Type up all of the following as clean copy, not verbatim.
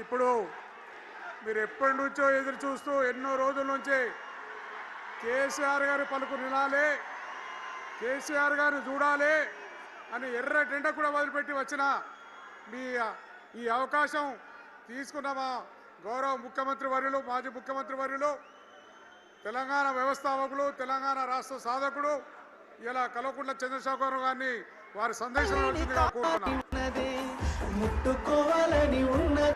ఇప్పుడు మీరు ఎప్పటి నుంచో ఎదురు చూస్తూ ఎన్నో రోజుల నుంచి కేసీఆర్ గారి పలుకు వినాలి, కేసీఆర్ గారిని చూడాలి అని ఎర్రటెండ కూడా వదిలిపెట్టి వచ్చిన మీ ఈ అవకాశం తీసుకున్న మా గౌరవ ముఖ్యమంత్రి వర్యులు, మాజీ ముఖ్యమంత్రి వర్యులు, తెలంగాణ వ్యవస్థాపకులు, తెలంగాణ రాష్ట్ర సాధకుడు ఇలా కల్వకుంట్ల చంద్రశేఖరరావు గారిని వారి సందేశంలో వచ్చిందిగా కోరుతున్నాను. ముట్టుకోవాలని ఉన్నది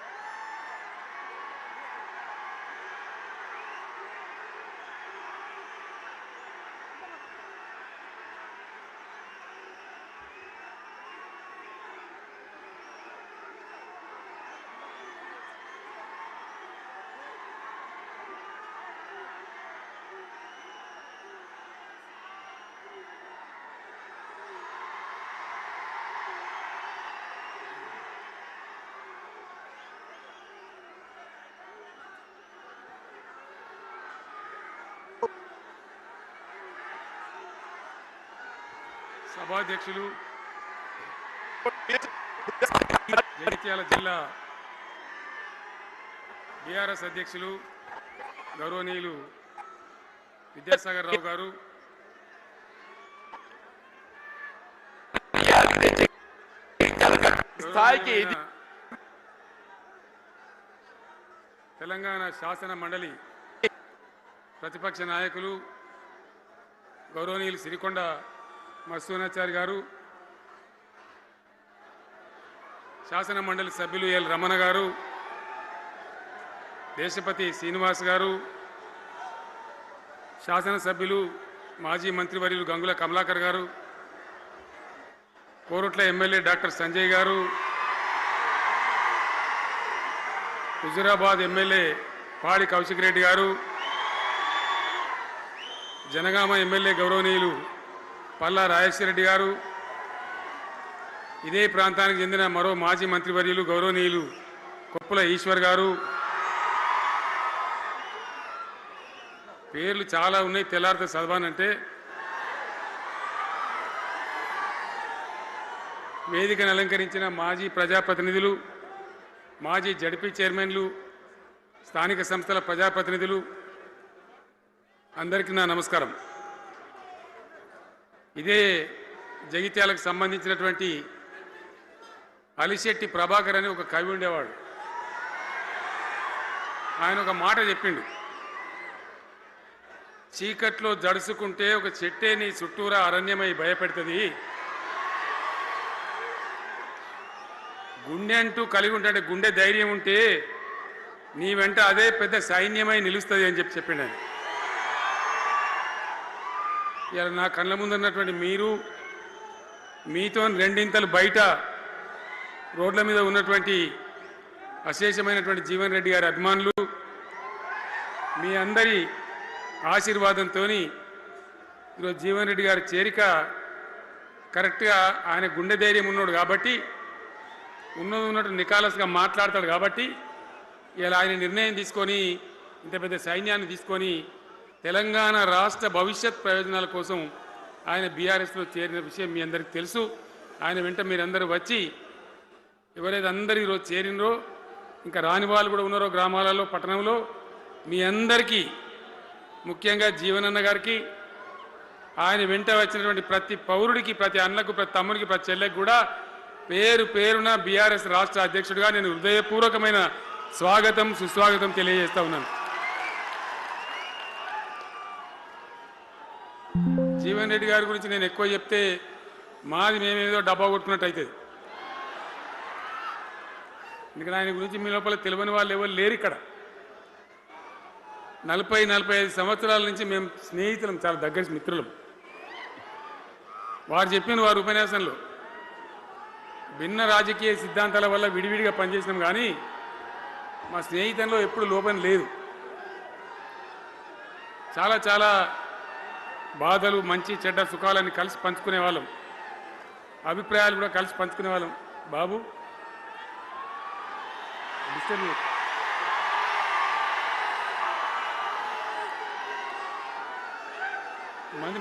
సభాధ్యక్షులు, జగిత్యాల జిల్లా బీఆర్ఎస్ అధ్యక్షులు గౌరవనీయులు విద్యాసాగర్ రావు గారు, తెలంగాణ శాసన మండలి ప్రతిపక్ష నాయకులు గౌరవనీయులు సిరికొండ మత్స్యనాచారి గారు, శాసన మండలి సభ్యులు ఎల్ రమణ గారు, దేశపతి శ్రీనివాస్ గారు, శాసనసభ్యులు మాజీ మంత్రివర్యులు గంగుల కమలాకర్ గారు, కోరుట్ల ఎమ్మెల్యే డాక్టర్ సంజయ్ గారు, హుజురాబాద్ ఎమ్మెల్యే పాడి కౌశిక్ రెడ్డి గారు, జనగామ ఎమ్మెల్యే గౌరవనీయులు పల్లా రాజేశ్వరరెడ్డి గారు, ఇదే ప్రాంతానికి చెందిన మరో మాజీ మంత్రివర్యులు గౌరవనీయులు కొప్పుల ఈశ్వర్ గారు, పేర్లు చాలా ఉన్నాయి, తెల్లారితో చదవానంటే. వేదికను అలంకరించిన మాజీ ప్రజాప్రతినిధులు, మాజీ జడ్పీ చైర్మన్లు, స్థానిక సంస్థల ప్రజాప్రతినిధులు అందరికీ నా నమస్కారం. ఇదే జగిత్యాలకు సంబంధించినటువంటి అలిశెట్టి ప్రభాకర్ అని ఒక కవి ఉండేవాడు. ఆయన ఒక మాట చెప్పిండు, చీకట్లో జడుసుకుంటే ఒక చెట్టే నీ చుట్టూరా అరణ్యమై భయపెడుతుంది, గుండె అంటూ కలిగి ఉంటే గుండె ధైర్యం ఉంటే నీ వెంట అదే పెద్ద సైన్యమై నిలుస్తుంది అని చెప్పిండు ఆయన. ఇలా నా కళ్ళ ముందున్నటువంటి మీరు, మీతో రెండింతలు బయట రోడ్ల మీద ఉన్నటువంటి అశేషమైనటువంటి జీవన్ రెడ్డి గారి అభిమానులు, మీ అందరి ఆశీర్వాదంతో ఈరోజు జీవన్ రెడ్డి గారి చేరిక కరెక్ట్గా ఆయన గుండె ధైర్యం ఉన్నాడు కాబట్టి, ఉన్నట్టు నికాలస్గా మాట్లాడతాడు కాబట్టి ఇలా ఆయన నిర్ణయం తీసుకొని ఇంత పెద్ద సైన్యాన్ని తీసుకొని తెలంగాణ రాష్ట్ర భవిష్యత్ ప్రయోజనాల కోసం ఆయన బీఆర్ఎస్లో చేరిన విషయం మీ అందరికీ తెలుసు. ఆయన వెంట మీరందరూ వచ్చి ఎవరైతే అందరూ ఈరోజు చేరినరో, ఇంకా రాని వాళ్ళు కూడా ఉన్నారో గ్రామాలలో, పట్టణంలో, మీ అందరికీ ముఖ్యంగా జీవనన్న గారికి, ఆయన వెంట వచ్చినటువంటి ప్రతి పౌరుడికి, ప్రతి అన్నకు, ప్రతి తమ్ముడికి, ప్రతి చెల్లెకి కూడా పేరు పేరున బీఆర్ఎస్ రాష్ట్ర అధ్యక్షుడిగా నేను హృదయపూర్వకమైన స్వాగతం, సుస్వాగతం తెలియజేస్తా ఉన్నాను. జీవన్ రెడ్డి గారి గురించి నేను ఎక్కువ చెప్తే మాది మేమేదో డబ్బా కొట్టుకున్నట్టు అవుతుంది. ఎందుకంటే ఆయన గురించి మీ లోపల తెలియని వాళ్ళు ఎవరు లేరు ఇక్కడ. 40-45 సంవత్సరాల నుంచి మేము స్నేహితులం, చాలా దగ్గర మిత్రులం. వారు చెప్పిన వారి ఉపన్యాసంలో భిన్న రాజకీయ సిద్ధాంతాల వల్ల విడివిడిగా పనిచేసినాం, కానీ మా స్నేహితంలో ఎప్పుడు లోపం లేదు. చాలా చాలా బాధలు, మంచి చెడ్డ సుఖాలని కలిసి పంచుకునే వాళ్ళం, అభిప్రాయాలు కూడా కలిసి పంచుకునే వాళ్ళం. బాబు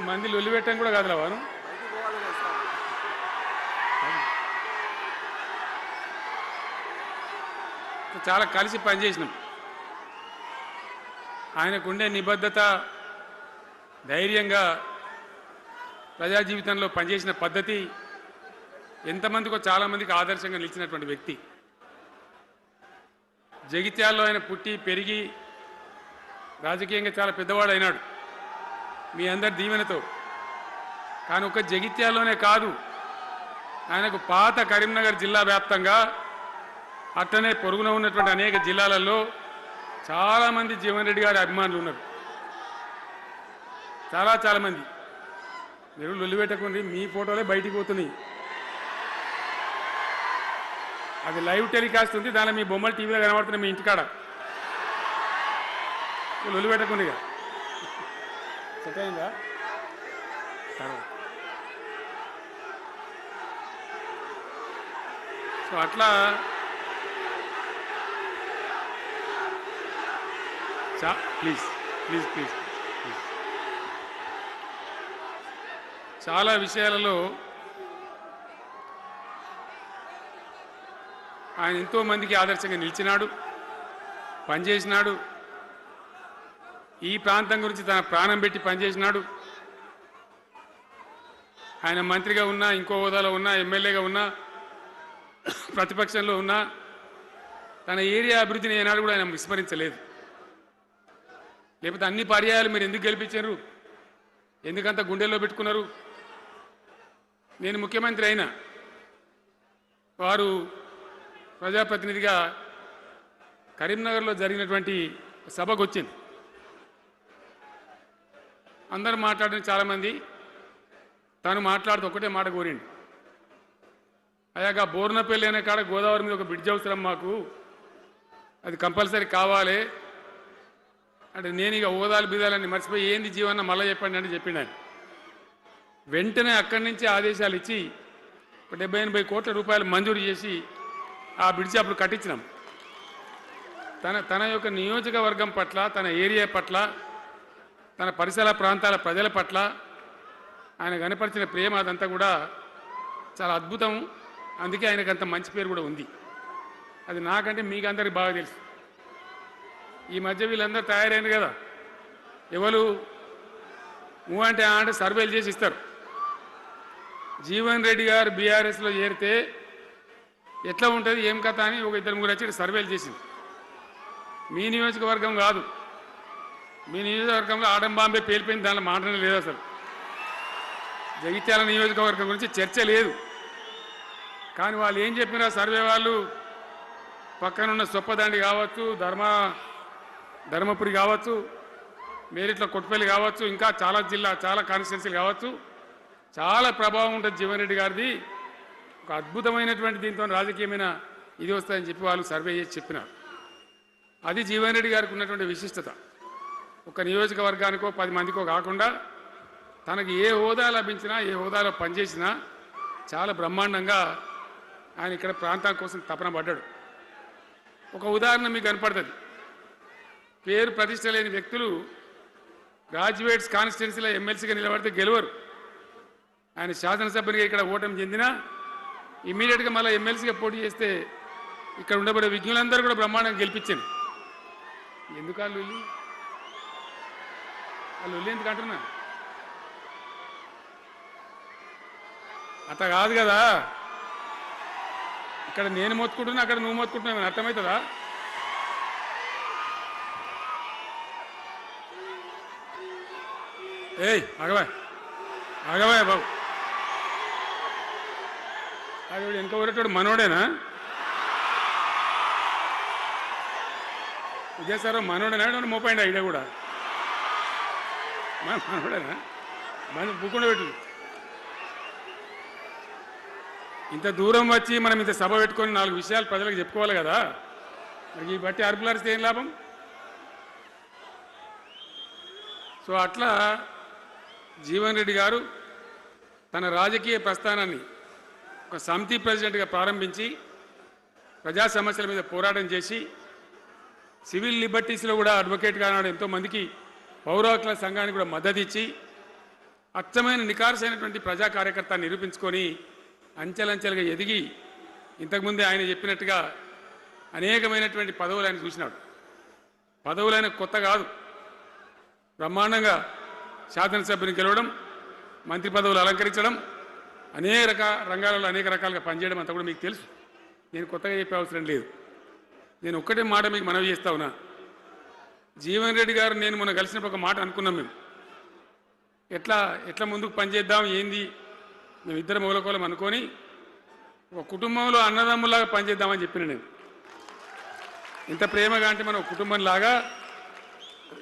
మంది లొల్లి పెట్టడం కూడా కాదురా వారు. చాలా కలిసి పనిచేసినాం. ఆయనకుండే నిబద్ధత, ధైర్యంగా ప్రజా జీవితంలో పనిచేసిన పద్ధతి ఎంతమందికో చాలామందికి ఆదర్శంగా నిలిచినటువంటి వ్యక్తి. జగిత్యాల్లో ఆయన పుట్టి పెరిగి రాజకీయంగా చాలా పెద్దవాడు అయినాడు మీ అందరి దీవెనతో. కానీ ఒక జగిత్యాల్లోనే కాదు, ఆయనకు పాత కరీంనగర్ జిల్లా వ్యాప్తంగా అట్లనే పొరుగున ఉన్నటువంటి అనేక జిల్లాలలో చాలామంది జీవన్ రెడ్డి గారి అభిమానులు ఉన్నారు. చాలామంది. మీరు లొల్లి పెట్టకుండా మీ ఫోటోలే బయటికి పోతున్నాయి. అది లైవ్ టెలికాస్ట్ ఉంది, దానిలో మీ బొమ్మలు టీవీలో కనబడుతున్నాయి మీ ఇంటికాడ. లొల్లి పెట్టకుండా సెట్ అయిందా? సో అట్లా ప్లీజ్ ప్లీజ్ ప్లీజ్ ప్లీజ్ చాలా విషయాలలో ఆయన ఎంతో మందికి ఆదర్శంగా నిలిచినాడు, పనిచేసినాడు. ఈ ప్రాంతం గురించి తన ప్రాణం పెట్టి పనిచేసినాడు. ఆయన మంత్రిగా ఉన్నా, ఇంకో హోదాలో ఉన్నా, ఎమ్మెల్యేగా ఉన్నా, ప్రతిపక్షంలో ఉన్నా తన ఏరియా అభివృద్ధిని ఏనాడు కూడా ఆయన విస్మరించలేదు. లేకపోతే అన్ని పర్యాయాలు మీరు ఎందుకు గెలిపించారు, ఎందుకంత గుండెల్లో పెట్టుకున్నారు? నేను ముఖ్యమంత్రి అయినా వారు ప్రజాప్రతినిధిగా కరీంనగర్లో జరిగినటువంటి సభకు వచ్చింది. అందరూ మాట్లాడిన చాలామంది, తను మాట్లాడుతూ ఒకటే మాట కోరిండు, అయ్యాక బోర్నపల్లి అనే కాడ గోదావరి మీద ఒక బ్రిడ్జ్ అవసరం మాకు, అది కంపల్సరీ కావాలి అంటే నేను ఇక హోదాలు బీదాలన్నీ మర్చిపోయి ఏంది జీవన్న మళ్ళీ చెప్పండి అని చెప్పిండు ఆయన. వెంటనే అక్కడి నుంచి ఆదేశాలు ఇచ్చి 70-80 కోట్ల రూపాయలు మంజూరు చేసి ఆ బ్రిడ్జి అప్పుడు కట్టించినాం. తన యొక్క నియోజకవర్గం పట్ల, తన ఏరియా పట్ల, తన పరిసర ప్రాంతాల ప్రజల పట్ల ఆయన కనపరిచిన ప్రేమ అదంతా కూడా చాలా అద్భుతం. అందుకే ఆయనకు అంత మంచి పేరు కూడా ఉంది. అది నాకంటే మీకందరికి బాగా తెలుసు. ఈ మధ్య వీళ్ళందరూ తయారైంది కదా, ఎవరు అంటే సర్వేలు చేసి ఇస్తారు. జీవన్ రెడ్డి గారు బీఆర్ఎస్లో చేరితే ఎట్లా ఉంటుంది ఏం కథ అని ఒక 2-3 వచ్చి సర్వేలు చేసింది. మీ నియోజకవర్గం కాదు, మీ నియోజకవర్గంలో ఆడంబాంబే పేలిపోయింది, దానిలో మాటనే లేదు. అసలు జగిత్యాల నియోజకవర్గం గురించి చర్చ లేదు. కానీ వాళ్ళు ఏం చెప్పినా సర్వే వాళ్ళు పక్కనున్న సొప్పదండి కావచ్చు, ధర్మపురి కావచ్చు, మేరిట్ల కొట్టుపల్లి కావచ్చు, ఇంకా చాలా కాన్స్టిట్యున్సీలు కావచ్చు, చాలా ప్రభావం ఉంటుంది జీవన్ రెడ్డి గారిది. ఒక అద్భుతమైనటువంటి దీంతో రాజకీయమైన ఇది వస్తుందని చెప్పి వాళ్ళు సర్వే చేసి చెప్పినారు. అది జీవన్ రెడ్డి గారికి ఉన్నటువంటి విశిష్టత. ఒక నియోజకవర్గానికో 10 మందికో కాకుండా తనకు ఏ హోదా లభించినా, ఏ హోదాలో పనిచేసినా చాలా బ్రహ్మాండంగా ఆయన ఇక్కడ ప్రాంతం కోసం తపన పడ్డాడు. ఒక ఉదాహరణ మీకు కనపడుతుంది. పేరు ప్రతిష్ట లేని వ్యక్తులు గ్రాడ్యుయేట్స్ కాన్స్టిట్యున్సీలో ఎమ్మెల్సీగా నిలబడితే గెలవరు. ఆయన శాసనసభ్యునిగా ఇక్కడ ఓటమి చెందినా ఇమ్మీడియట్గా మళ్ళీ ఎమ్మెల్సీగా పోటీ చేస్తే ఇక్కడ ఉండబడే విజ్ఞులందరూ కూడా బ్రహ్మాండంగా గెలిపించింది. ఎందుకు వాళ్ళు ఎందుకు అంటున్నా? అట్లా కాదు కదా, ఇక్కడ నేను మొత్తుకుంటున్నా, అక్కడ నువ్వు మొత్తుకుంటున్నావు, అర్థమవుతుందా? ఏయ్ ఆగవా బాబు, అది వెనక ఊరేటోడు మనోడేనా? విజయసారు మనోడేనా? మోపాయింట్ ఐడియా కూడా మనోడేనా? బుక్కుండా పెట్టు. ఇంత దూరం వచ్చి మనం ఇంత సభ పెట్టుకొని 4 విషయాలు ప్రజలకు చెప్పుకోవాలి కదా. మరి ఈ బట్టి అరుపులారిస్తే ఏం లాభం? సో అట్లా జీవన్ రెడ్డి గారు తన రాజకీయ ప్రస్థానాన్ని ఒక సమితి ప్రెసిడెంట్గా ప్రారంభించి ప్రజా సమస్యల మీద పోరాటం చేసి సివిల్ లిబర్టీస్లో కూడా అడ్వకేట్గా నాడు ఎంతోమందికి పౌర హక్కుల సంఘానికి కూడా మద్దతు ఇచ్చి అచ్చమైన నికార్సైనటువంటి ప్రజా కార్యకర్త నిరూపించుకొని అంచెలంచెలుగా ఎదిగి ఇంతకుముందే ఆయన చెప్పినట్టుగా అనేకమైనటువంటి పదవులు ఆయన చూసినాడు. పదవులు ఆయన కొత్త కాదు. బ్రహ్మాండంగా శాసనసభ్యుని గెలవడం, మంత్రి పదవులు అలంకరించడం, అనేక రంగాలలో అనేక రకాలుగా పనిచేయడం అంతా కూడా మీకు తెలుసు. నేను కొత్తగా చెప్పే అవసరం లేదు. నేను ఒక్కటే మాట మీకు మనవి చేస్తా ఉన్నా. జీవన్ రెడ్డి గారు నేను మొన్న కలిసినప్పుడు ఒక మాట అనుకున్నాం. మేము ఎట్లా ముందుకు పనిచేద్దాం ఏంది, మేము ఇద్దరు మూలకోలం అనుకొని ఒక కుటుంబంలో అన్నదమ్ములాగా పనిచేద్దామని చెప్పిన నేను. ఇంత ప్రేమగా అంటే మనం ఒక కుటుంబంలాగా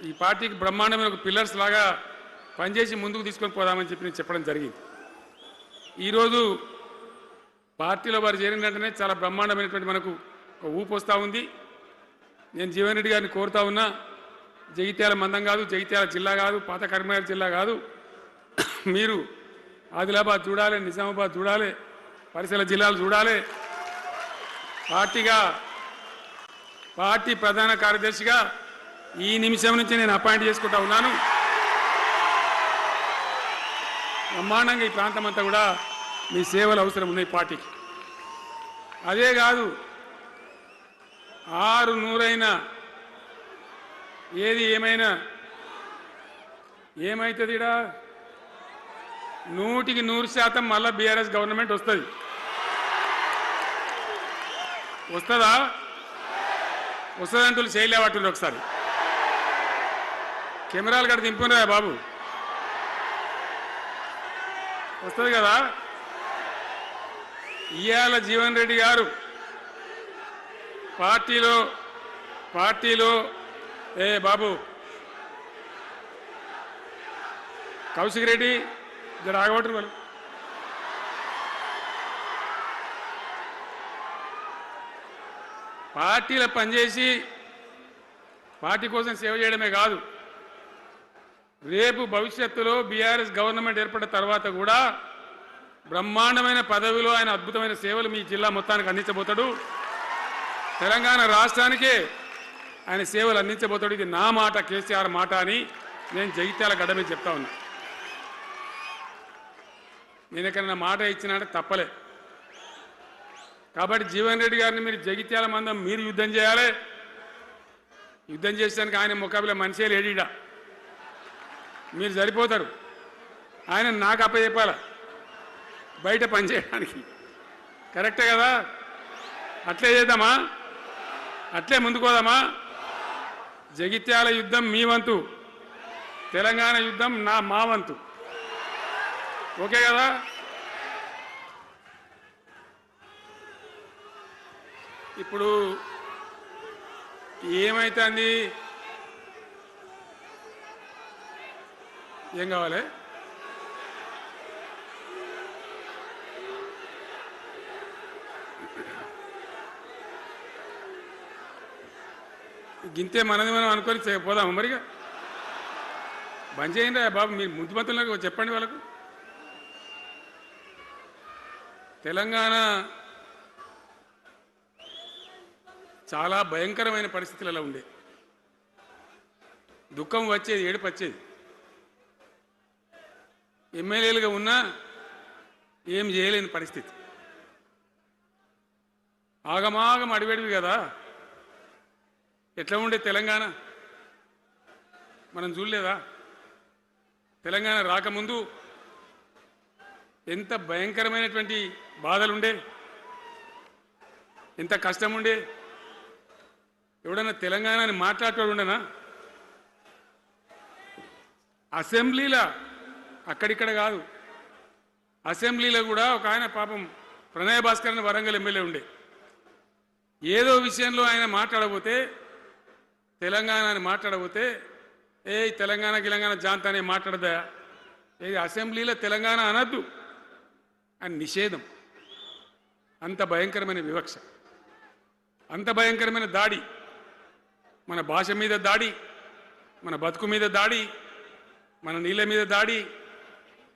ఈ పార్టీకి బ్రహ్మాండమైన ఒక పిల్లర్స్ లాగా పనిచేసి ముందుకు తీసుకొని పోదామని చెప్పి నేను చెప్పడం జరిగింది. ఈరోజు పార్టీలో వారు చేరిన వెంటనే చాలా బ్రహ్మాండమైనటువంటి మనకు ఒక ఊపు వస్తూ ఉంది. నేను జీవన్ రెడ్డి గారిని కోరుతా ఉన్నా, జగిత్యాల మందం కాదు, జగిత్యాల జిల్లా కాదు, పాత కరీంనగర్ జిల్లా కాదు, మీరు ఆదిలాబాద్ చూడాలి, నిజామాబాద్ చూడాలి, పరిసర జిల్లాలు చూడాలి. పార్టీ ప్రధాన కార్యదర్శిగా ఈ నిమిషం నుంచి నేను అపాయింట్ చేసుకుంటా ఉన్నాను. బ్రహ్మాండంగా ఈ ప్రాంతం అంతా కూడా మీ సేవలు అవసరం ఉన్నాయి పార్టీకి. అదే కాదు, 600 ఏది ఏమైనా ఏమవుతుంది, 100% మళ్ళా బీఆర్ఎస్ గవర్నమెంట్ వస్తుంది. వస్తుందా? వస్తుందంటూ చేయలేవాటుండ్రు. ఒకసారి కెమెరాలు కట్టి దింపుకున్నారా బాబు? వస్తుంది కదా. ఇవాళ జీవన్ రెడ్డి గారు పార్టీలో బాబు కౌశిక్ రెడ్డి జర ఆగబట్టరు వాళ్ళు. పార్టీలో పనిచేసి పార్టీ కోసం సేవ చేయడమే కాదు, రేపు భవిష్యత్తులో బీఆర్ఎస్ గవర్నమెంట్ ఏర్పడిన తర్వాత కూడా బ్రహ్మాండమైన పదవిలో ఆయన అద్భుతమైన సేవలు మీ జిల్లా మొత్తానికి అందించబోతాడు. తెలంగాణ రాష్ట్రానికే ఆయన సేవలు అందించబోతాడు. ఇది నా మాట, కేసీఆర్ మాట అని నేను జగిత్యాల గడ్డ మీద చెప్తా ఉన్నా. నేను ఎక్కడన్నా మాట ఇచ్చినంటే తప్పలే. కాబట్టి జీవన్ రెడ్డి గారిని మీరు జగిత్యాల మందం మీరు యుద్ధం చేయాలి. యుద్ధం చేసేదానికి ఆయన ముఖాబిలా మనిషే లేడీడా, మీరు సరిపోతారు. ఆయన నాకు అప్పచెప్పాల బయట పనిచేయడానికి. కరెక్టే కదా? అట్లే చేద్దామా? అట్లే ముందుకోదామా? జగిత్యాల యుద్ధం మీ వంతు, తెలంగాణ యుద్ధం మా వంతు. ఓకే కదా? ఇప్పుడు ఏమైతుంది? ఏం కావాలి? గింతే మనది మనం అనుకొని పోదాము. మరిగా బంద్ చేయండి బాబు. మీరు ముద్దుమంతులకు చెప్పండి వాళ్ళకు. తెలంగాణ చాలా భయంకరమైన పరిస్థితులలో ఉండే. దుఃఖం వచ్చేది, ఏడుపు వచ్చేది. ఎమ్మెల్యేలుగా ఉన్నా ఏం చేయలేని పరిస్థితి. ఆగమాగం అడివేడివి కదా. ఎట్లా ఉండే తెలంగాణ మనం చూడలేదా? తెలంగాణ రాకముందు ఎంత భయంకరమైనటువంటి బాధలుండే, ఎంత కష్టం ఉండే. ఎవడన్నా తెలంగాణని మాట్లాడేవాడు ఉండనా? అసెంబ్లీలో, అక్కడిక్కడ కాదు, అసెంబ్లీలో కూడా ఒక ఆయన పాపం ప్రణయ భాస్కర్ అని వరంగల్ ఎమ్మెల్యే ఉండే. ఏదో విషయంలో ఆయన మాట్లాడబోతే, తెలంగాణని మాట్లాడబోతే, తెలంగాణ గిలంగాణ జాంతానే మాట్లాడదా, ఏది అసెంబ్లీలో తెలంగాణ అనద్దు అని నిషేధం. అంత భయంకరమైన వివక్ష, అంత భయంకరమైన దాడి. మన భాష మీద దాడి, మన బతుకు మీద దాడి, మన నీళ్ళ మీద దాడి,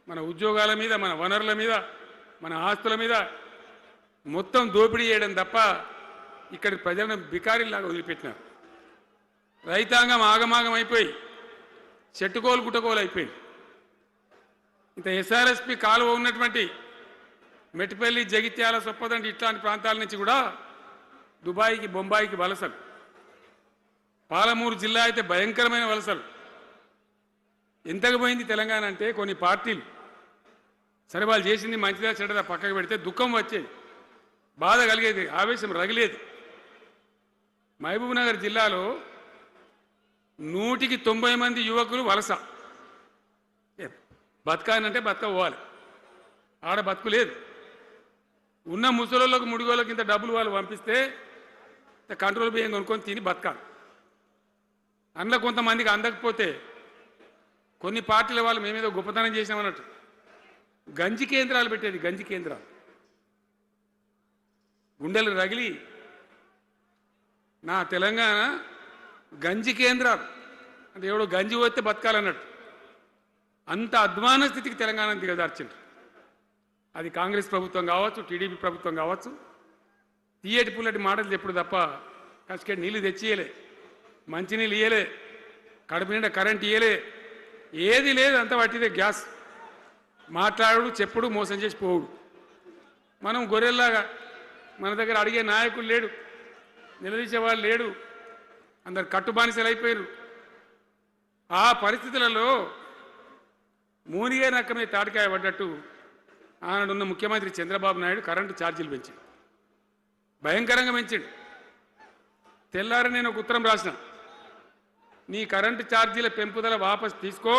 మన ఉద్యోగాల మీద, మన వనరుల మీద, మన ఆస్తుల మీద మొత్తం దోపిడీ చేయడం తప్ప ఇక్కడి ప్రజలను బికారీలాగా వదిలిపెట్టినారు. రైతాంగం ఆగమాగం అయిపోయి చెట్టుకోలు గుట్టకోలు అయిపోయింది. ఇంత ఎస్ఆర్ఎస్పి కాలువ ఉన్నటువంటి మెట్టిపల్లి, జగిత్యాల, సొప్పదండి ఇట్లాంటి ప్రాంతాల నుంచి కూడా దుబాయ్కి బొంబాయికి వలసలు, పాలమూరు జిల్లా అయితే భయంకరమైన వలసలు. ఎంతకు పోయింది తెలంగాణ అంటే కొన్ని పార్టీలు సరే వాళ్ళు చేసింది మంచిదా చెడ్డదా పక్కకు పెడితే దుఃఖం వచ్చేది, బాధ కలిగేది, ఆవేశం రగిలేది. మహబూబ్నగర్ జిల్లాలో 190 మంది యువకులు వలస. బతకానంటే బతకపోవాలి, ఆడ బతుకు లేదు. ఉన్న ముసలోళ్ళకు ముడిగోళ్ళకి ఇంత డబ్బులు వాళ్ళు పంపిస్తే కంట్రోల్ బియ్యం కొనుక్కొని తిని బతకాలి. అందులో కొంతమందికి అందకపోతే కొన్ని పార్టీల వాళ్ళు మేమేదో గొప్పతనం చేసామన్నట్టు గంజి కేంద్రాలు పెట్టేది. గంజి కేంద్రాలు గుండెలు రగిలి నా తెలంగాణ గంజి కేంద్రాలు అంటే ఎవడో గంజి పోతే బతకాలన్నట్టు అంత అధ్వాన స్థితికి తెలంగాణ దిగజార్చింది. అది కాంగ్రెస్ ప్రభుత్వం కావచ్చు, టీడీపీ ప్రభుత్వం కావచ్చు. తీయటి పుల్లటి మాటలు చెప్పుడు తప్ప కసుకేటి నీళ్లు తెచ్చియలే, మంచినీళ్ళు ఇయ్యలే, కడుపు నిండా కరెంట్ ఇయ్యలే, ఏది లేదు. అంత పట్టిదే గ్యాస్. మాట్లాడు, చెప్పుడు, మోసం చేసి పోవుడు. మనం గొర్రెల్లాగా మన దగ్గర అడిగే నాయకులు లేడు, నిలదీసేవాళ్ళు లేడు, అందరు కట్టుబానిసలు అయిపోయారు. ఆ పరిస్థితులలో మూనిగే నక్కమే తాటికాయ పడ్డట్టు ఆనాడున్న ముఖ్యమంత్రి చంద్రబాబు నాయుడు కరెంటు ఛార్జీలు పెంచాడు, భయంకరంగా పెంచాడు. తెల్లారి నేను ఒక ఉత్తరం రాసిన, నీ కరెంటు ఛార్జీల పెంపుదల వాపసు తీసుకో,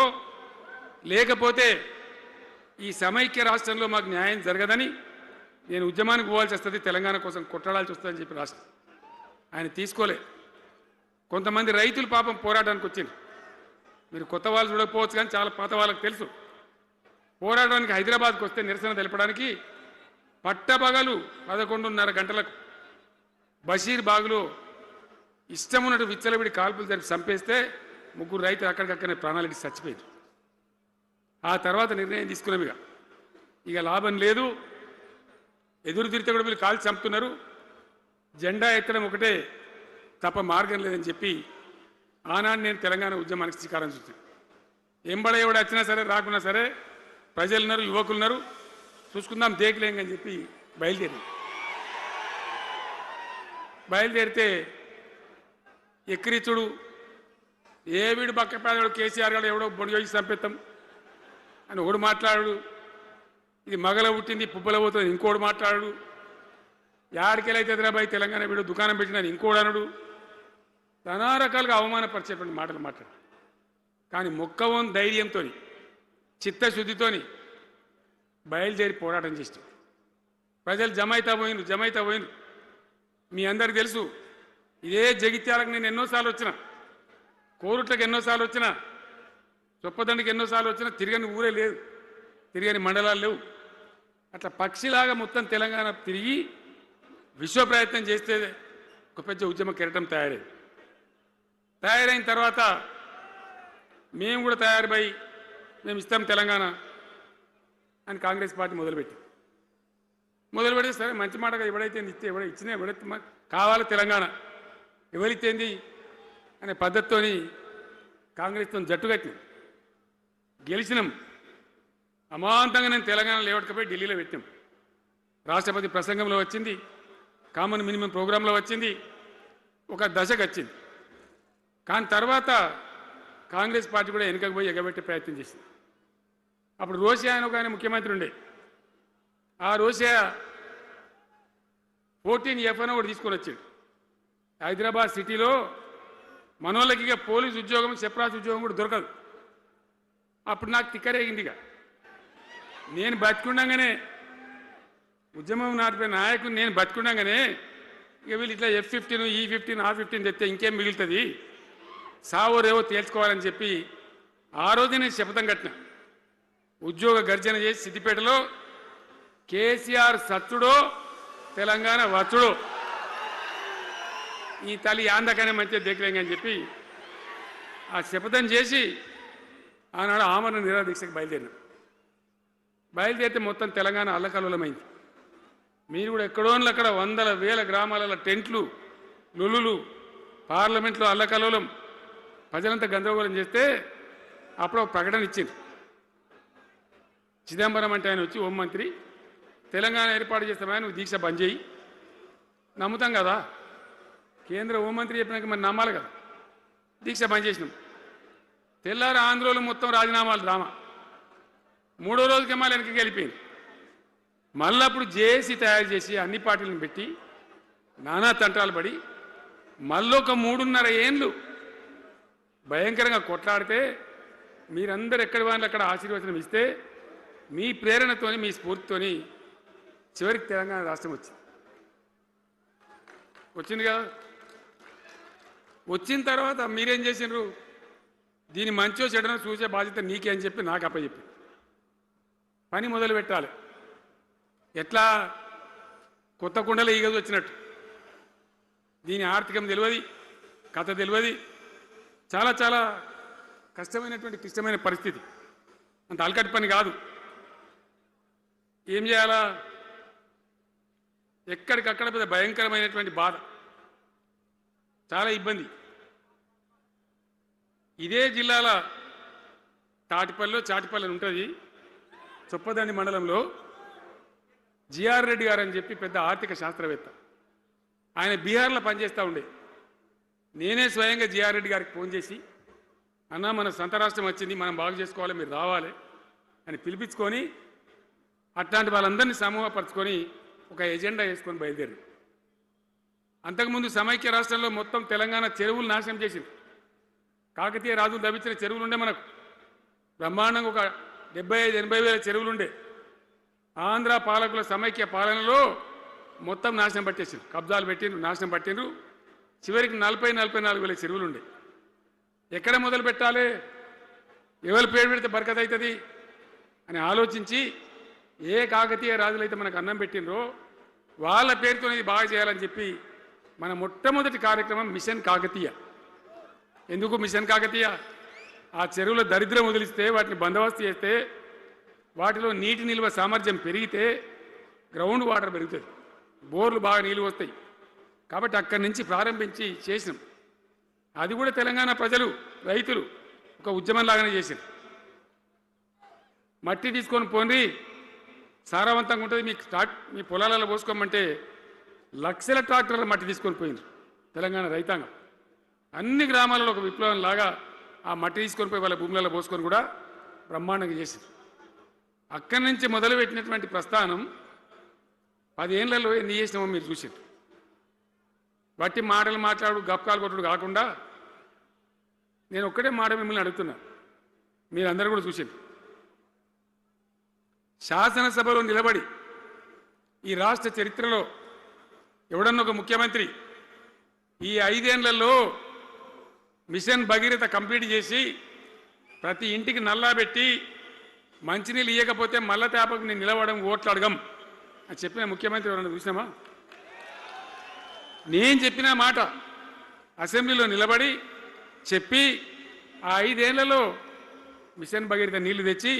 లేకపోతే ఈ సమైక్య రాష్ట్రంలో మాకు న్యాయం జరగదని నేను ఉద్యమానికి పోవాల్సి వస్తుంది, తెలంగాణ కోసం కొట్టడాల్సి వస్తుందని చెప్పి రాసిన. ఆయన తీసుకోలే. కొంతమంది రైతులు పాపం పోరాటానికి వచ్చింది. మీరు కొత్త వాళ్ళు చూడకపోవచ్చు కానీ చాలా పాత వాళ్ళకి తెలుసు. పోరాటానికి హైదరాబాద్కి వస్తే నిరసన తెలపడానికి పట్టపగలు 11:30 గంటలకు బషీర్ బాగులో ఇష్టం ఉన్నట్టు విచ్చలవిడి కాల్పులు జరిపి చంపేస్తే 3 రైతులు అక్కడికక్కడనే ప్రాణాలకి చచ్చిపోయారు. ఆ తర్వాత నిర్ణయం తీసుకున్నాం, ఇక లాభం లేదు, ఎదురు తిరిగితే కూడా వీళ్ళు కాల్చి చంపుతున్నారు, జెండా ఎత్తడం ఒకటే తప్ప మార్గం లేదని చెప్పి ఆనాడు నేను తెలంగాణ ఉద్యమానికి శ్రీకారం చుట్టాను. ఎంబడ ఎవడు వచ్చినా సరే రాకున్నా సరే ప్రజలున్నారు, యువకులున్నారు, చూసుకుందాం దేకలేంగని చెప్పి బయలుదేరితే ఎక్కిరిచుడు, ఏ వీడు బక్కపేదడు కేసీఆర్ గారు ఎవడో బొడి చేసి చంపేస్తాం అని ఒకడు మాట్లాడు, ఇది మగల పుట్టింది పుబ్బల పోతుంది ఇంకోడు మాట్లాడు, యాడికెళ్ళైతే హైదరాబాద్ తెలంగాణ వీడు దుకాణం పెట్టినని ఇంకోడు అనడు, నానా రకాలుగా అవమానపరిచేటువంటి మాటలు మాట్లాడు. కానీ మొక్కవం ధైర్యంతో చిత్తశుద్ధితోని బయలుదేరి పోరాటం చేస్తాం. ప్రజలు జమైతా పోయిన మీ అందరికి తెలుసు. ఇదే జగిత్యాలకు నేను ఎన్నోసార్లు వచ్చిన, కోరుట్లకు ఎన్నోసార్లు వచ్చిన, చొప్పదండికి ఎన్నోసార్లు వచ్చినా తిరగని ఊరే లేదు, తిరగని మండలాలు లేవు. అట్లా పక్షిలాగా మొత్తం తెలంగాణ తిరిగి విశ్వ ప్రయత్నం చేస్తే ఒక పెద్ద ఉద్యమ కెరటం తయారైన తర్వాత మేము కూడా తయారుపై మేము ఇస్తాం తెలంగాణ అని కాంగ్రెస్ పార్టీ మొదలుపెడితే సరే మంచి మాటగా ఎవడైతే ఇస్తే ఇచ్చినా ఎవడైతే కావాలి తెలంగాణ ఎవరితేంది అనే పద్ధతితోని కాంగ్రెస్తో జట్టు కట్టినాం, గెలిచినాం. అమాంతంగా నేను తెలంగాణ లేవట్టుకపోయి ఢిల్లీలో పెట్టాం. రాష్ట్రపతి ప్రసంగంలో వచ్చింది, కామన్ మినిమం ప్రోగ్రాంలో వచ్చింది, ఒక దశకు వచ్చింది. కానీ తర్వాత కాంగ్రెస్ పార్టీ కూడా వెనుకకు పోయి ఎగబెట్టే ప్రయత్నం చేసింది. అప్పుడు రోషియా అని ఒక ఆయన ముఖ్యమంత్రి ఉండే, ఆ రోషియా 14F అని ఒకటి తీసుకొని వచ్చాడు. హైదరాబాద్ సిటీలో మనోళ్ళకి ఇక పోలీసు ఉద్యోగం సెప్రాస్ ఉద్యోగం కూడా దొరకదు. అప్పుడు నాకు తిక్కరేగిందిగా, నేను బతికుండగానే ఉద్యమం నాటిపోయిన నాయకుని నేను బతికుండగానే ఇక వీళ్ళు ఇట్లా F-15 E-15 R-15 తెస్తే ఇంకేం మిగులుతుంది, సావోరేవో తేల్చుకోవాలని చెప్పి ఆ రోజు నేను శపథం కట్టిన. ఉద్యోగ గర్జన చేసి సిద్దిపేటలో కేసీఆర్ సచ్చుడో తెలంగాణ వచ్చుడో, ఈ తల్లి యాందకనే మంచిగా దేకలేంగని చెప్పి ఆ శపథం చేసి ఆనాడు ఆమరణ నిరాహార దీక్షకు బయలుదేరితే మొత్తం తెలంగాణ అల్లకల్లోలమైంది. మీరు కూడా ఎక్కడోన్లు అక్కడ వందల వేల గ్రామాలలో టెంట్లు, లొల్లులు, పార్లమెంట్లో అల్లకల్లోలం, ప్రజలంతా గందరగోళం చేస్తే అప్పుడు ఒక ప్రకటన ఇచ్చింది. చిదంబరం అంటే ఆయన వచ్చి హోంమంత్రి, తెలంగాణ ఏర్పాటు చేస్తామని నువ్వు దీక్ష బంద్ చేయి, నమ్ముతాం కదా కేంద్ర హోంమంత్రి చెప్పినాక మరి నమ్మాలి కదా. దీక్ష బంద్ చేసినాం. తెల్లారి ఆంధ్రోలు మొత్తం రాజీనామాలు డ్రామా. మూడో రోజుకి మళ్ళీ వెనక్కి వెళ్ళిపోయింది. మళ్ళీ అప్పుడు జేఏసీ తయారు చేసి అన్ని పార్టీలను పెట్టి నానా తంటాలు పడి మళ్ళొక 3.5 ఏళ్ళు భయంకరంగా కొట్లాడితే మీరందరూ ఎక్కడి వాళ్ళు అక్కడ ఆశీర్వచనం ఇస్తే మీ ప్రేరణతోని మీ స్ఫూర్తితోని చివరికి తెలంగాణ రాష్ట్రం వచ్చింది కదా. వచ్చిన తర్వాత మీరేం చేసినారు? దీని మంచో చెడనో చూసే బాధ్యత నీకే అని చెప్పి నాకు అప్పచెప్పి పని మొదలు పెట్టాలి. ఎట్లా కొత్త కుండలో ఈగ వచ్చినట్టు. దీని ఆర్థికం తెలియదు, కథ తెలియదు. చాలా చాలా కష్టమైనటువంటి క్లిష్టమైన పరిస్థితి. అంత అలకటి పని కాదు. ఏం చేయాలా? ఎక్కడికక్కడ పెద్ద భయంకరమైనటువంటి బాధ, చాలా ఇబ్బంది. ఇదే జిల్లాల తాటిపల్లిలో చాటిపల్లి అని ఉంటుంది, చొప్పదండి మండలంలో. జిఆర్ రెడ్డి గారు అని చెప్పి పెద్ద ఆర్థిక శాస్త్రవేత్త, ఆయన బీహార్లో పనిచేస్తూ ఉండే. నేనే స్వయంగా జిఆర్ రెడ్డి గారికి ఫోన్ చేసి, అన్న మన సొంత రాష్ట్రం వచ్చింది, మనం బాగు చేసుకోవాలి, మీరు రావాలి అని పిలిపించుకొని అట్లాంటి వాళ్ళందరినీ సమూహపరచుకొని ఒక ఎజెండా వేసుకొని బయలుదేరి. అంతకుముందు సమైక్య రాష్ట్రంలో మొత్తం తెలంగాణ చెరువులు నాశనం చేసింది. కాకతీయ రాజులు తవ్వించిన చెరువులు ఉండే మనకు బ్రహ్మాండంగా ఒక 75-80 వేల చెరువులు ఉండే. ఆంధ్ర పాలకుల సమైక్య పాలనలో మొత్తం నాశనం పట్టేసిండ్రు, కబ్జాలు పెట్టిండ్రు, నాశనం పట్టిండ్రు. చివరికి 40-44 వేల చెరువులు ఉండే. ఎక్కడ మొదలు పెట్టాలి, ఎవరి పేరు పెడితే బరకత్ అవుతుంది అని ఆలోచించి ఏ కాకతీయ రాజులైతే మనకు అన్నం పెట్టినరో వాళ్ళ పేరుతో ఇది బాగా చేయాలని చెప్పి మన మొట్టమొదటి కార్యక్రమం మిషన్ కాకతీయ. ఎందుకు మిషన్ కాకతీయ? ఆ చెరువుల దరిద్రం వదిలిస్తే, వాటిని బందోబస్తు చేస్తే, వాటిలో నీటి నిల్వ సామర్థ్యం పెరిగితే గ్రౌండ్ వాటర్ పెరుగుతుంది, బోర్లు బాగా నీళ్ళు వస్తాయి. కాబట్టి అక్కడి నుంచి ప్రారంభించి చేసినాం. అది కూడా తెలంగాణ ప్రజలు, రైతులు ఒక ఉద్యమంలాగానే చేశారు. మట్టి తీసుకొని పోండి, సారవంతంగా ఉంటుంది, మీ పొలాలలో పోసుకోమంటే లక్షల ట్రాక్టర్ల మట్టి తీసుకొని పోయింది తెలంగాణ రైతాంగం. అన్ని గ్రామాలలో ఒక విప్లవం లాగా ఆ మట్టి తీసుకొని పోయి వాళ్ళ భూములలో పోసుకొని కూడా బ్రహ్మాండంగా చేశారు. అక్కడి నుంచి మొదలుపెట్టినటువంటి ప్రస్థానం 10 ఏళ్లలో ఎన్ని చేసినామో మీరు చూసారు. బట్టి మాటలు మాట్లాడు, గప్కాలు కొట్టుడు కాకుండా నేను ఒక్కటే మాట మిమ్మల్ని అడుగుతున్నా, మీరందరూ కూడా చూసారు. శాసనసభలో నిలబడి ఈ రాష్ట్ర చరిత్రలో ఎవడన్నా ఒక ముఖ్యమంత్రి ఈ 5 ఏళ్లలో మిషన్ భగీరథ కంప్లీట్ చేసి ప్రతి ఇంటికి నల్లా పెట్టి మంచినీళ్ళు ఇవ్వకపోతే మల్ల తేపకు నేను నిలవడం, ఓట్లు అడగం అని చెప్పిన ముఖ్యమంత్రి ఎవరన్నా చూసినామా? నేను చెప్పిన మాట అసెంబ్లీలో నిలబడి చెప్పి ఆ 5 ఏళ్లలో మిషన్ భగీరథ నీళ్లు తెచ్చి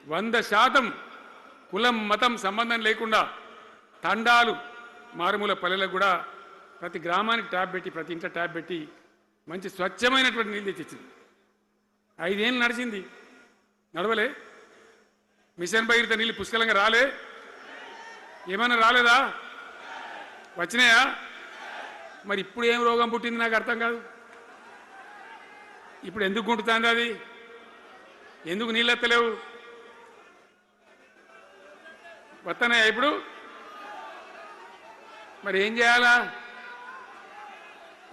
100% కులం మతం సంబంధం లేకుండా తండాలు మారుమూల పల్లెలకు కూడా ప్రతి గ్రామానికి ట్యాప్ పెట్టి, ప్రతి ఇంట్లో ట్యాప్ పెట్టి మంచి స్వచ్ఛమైనటువంటి నీళ్ళు తెచ్చిచ్చింది. 5 ఏళ్ళు నడిచింది, నడవలే. మిషన్ భగీరథ నీళ్ళు పుష్కలంగా రాలే? ఏమన్నా రాలేదా? వచ్చినాయా? మరి ఇప్పుడు ఏం రోగం పుట్టింది నాకు అర్థం కాదు. ఇప్పుడు ఎందుకు గుంటుతుంది అది? ఎందుకు నీళ్ళు ఎత్తలేవు? వస్తున్నాయా ఇప్పుడు? మరి ఏం చేయాలా?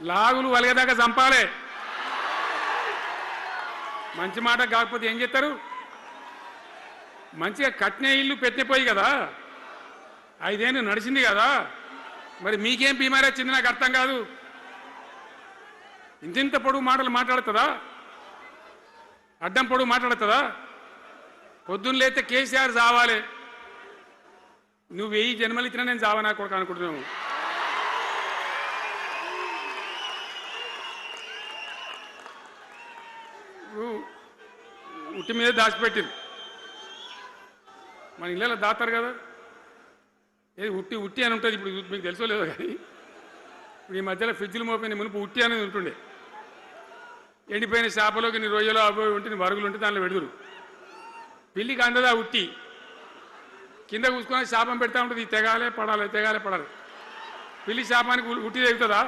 లాగులు వలగదాకా చంపాలి. మంచి మాట కాకపోతే ఏం చేస్తారు? మంచిగా కట్నే ఇల్లు పెట్టిపోయి కదా, 5 ఏళ్ళు నడిచింది కదా, మరి మీకేం బీమారీ వచ్చింది నాకు అర్థం కాదు. ఇంతింత పొడుగు మాటలు మాట్లాడుతుందా? అడ్డం పొడుగు మాట్లాడుతుందా? పొద్దున్న లేతే కేసీఆర్ చావాలి, నువ్వు 1000 జన్మలు ఇచ్చినా నేను చావనా కొడుకు అనుకుంటున్నావు. ఉట్టి మీద దాచిపెట్టింది. మన ఇళ్ళలో దాతారు కదా, ఏది ఉట్టి ఉట్టి అని ఉంటుంది. ఇప్పుడు మీకు తెలుసో లేదో కానీ ఇప్పుడు ఈ మధ్యలో ఫ్రిడ్జ్లు మోపోయిన మునుపు ఉట్టి అనేది ఉంటుండే. ఎండిపోయిన చేపలోకి నీ రొయ్యలో అవి ఉంటే నీ వరుగులు ఉంటే దాంట్లో పెడుదురు. పిల్లికి అందదా ఉట్టి, కింద కూసుకొని శాపం పెడతా ఉంటుంది, తెగాలే పడాలి, తెగాలే పడాలి. పిల్లి శాపానికి ఉట్టి తెగుతుందా?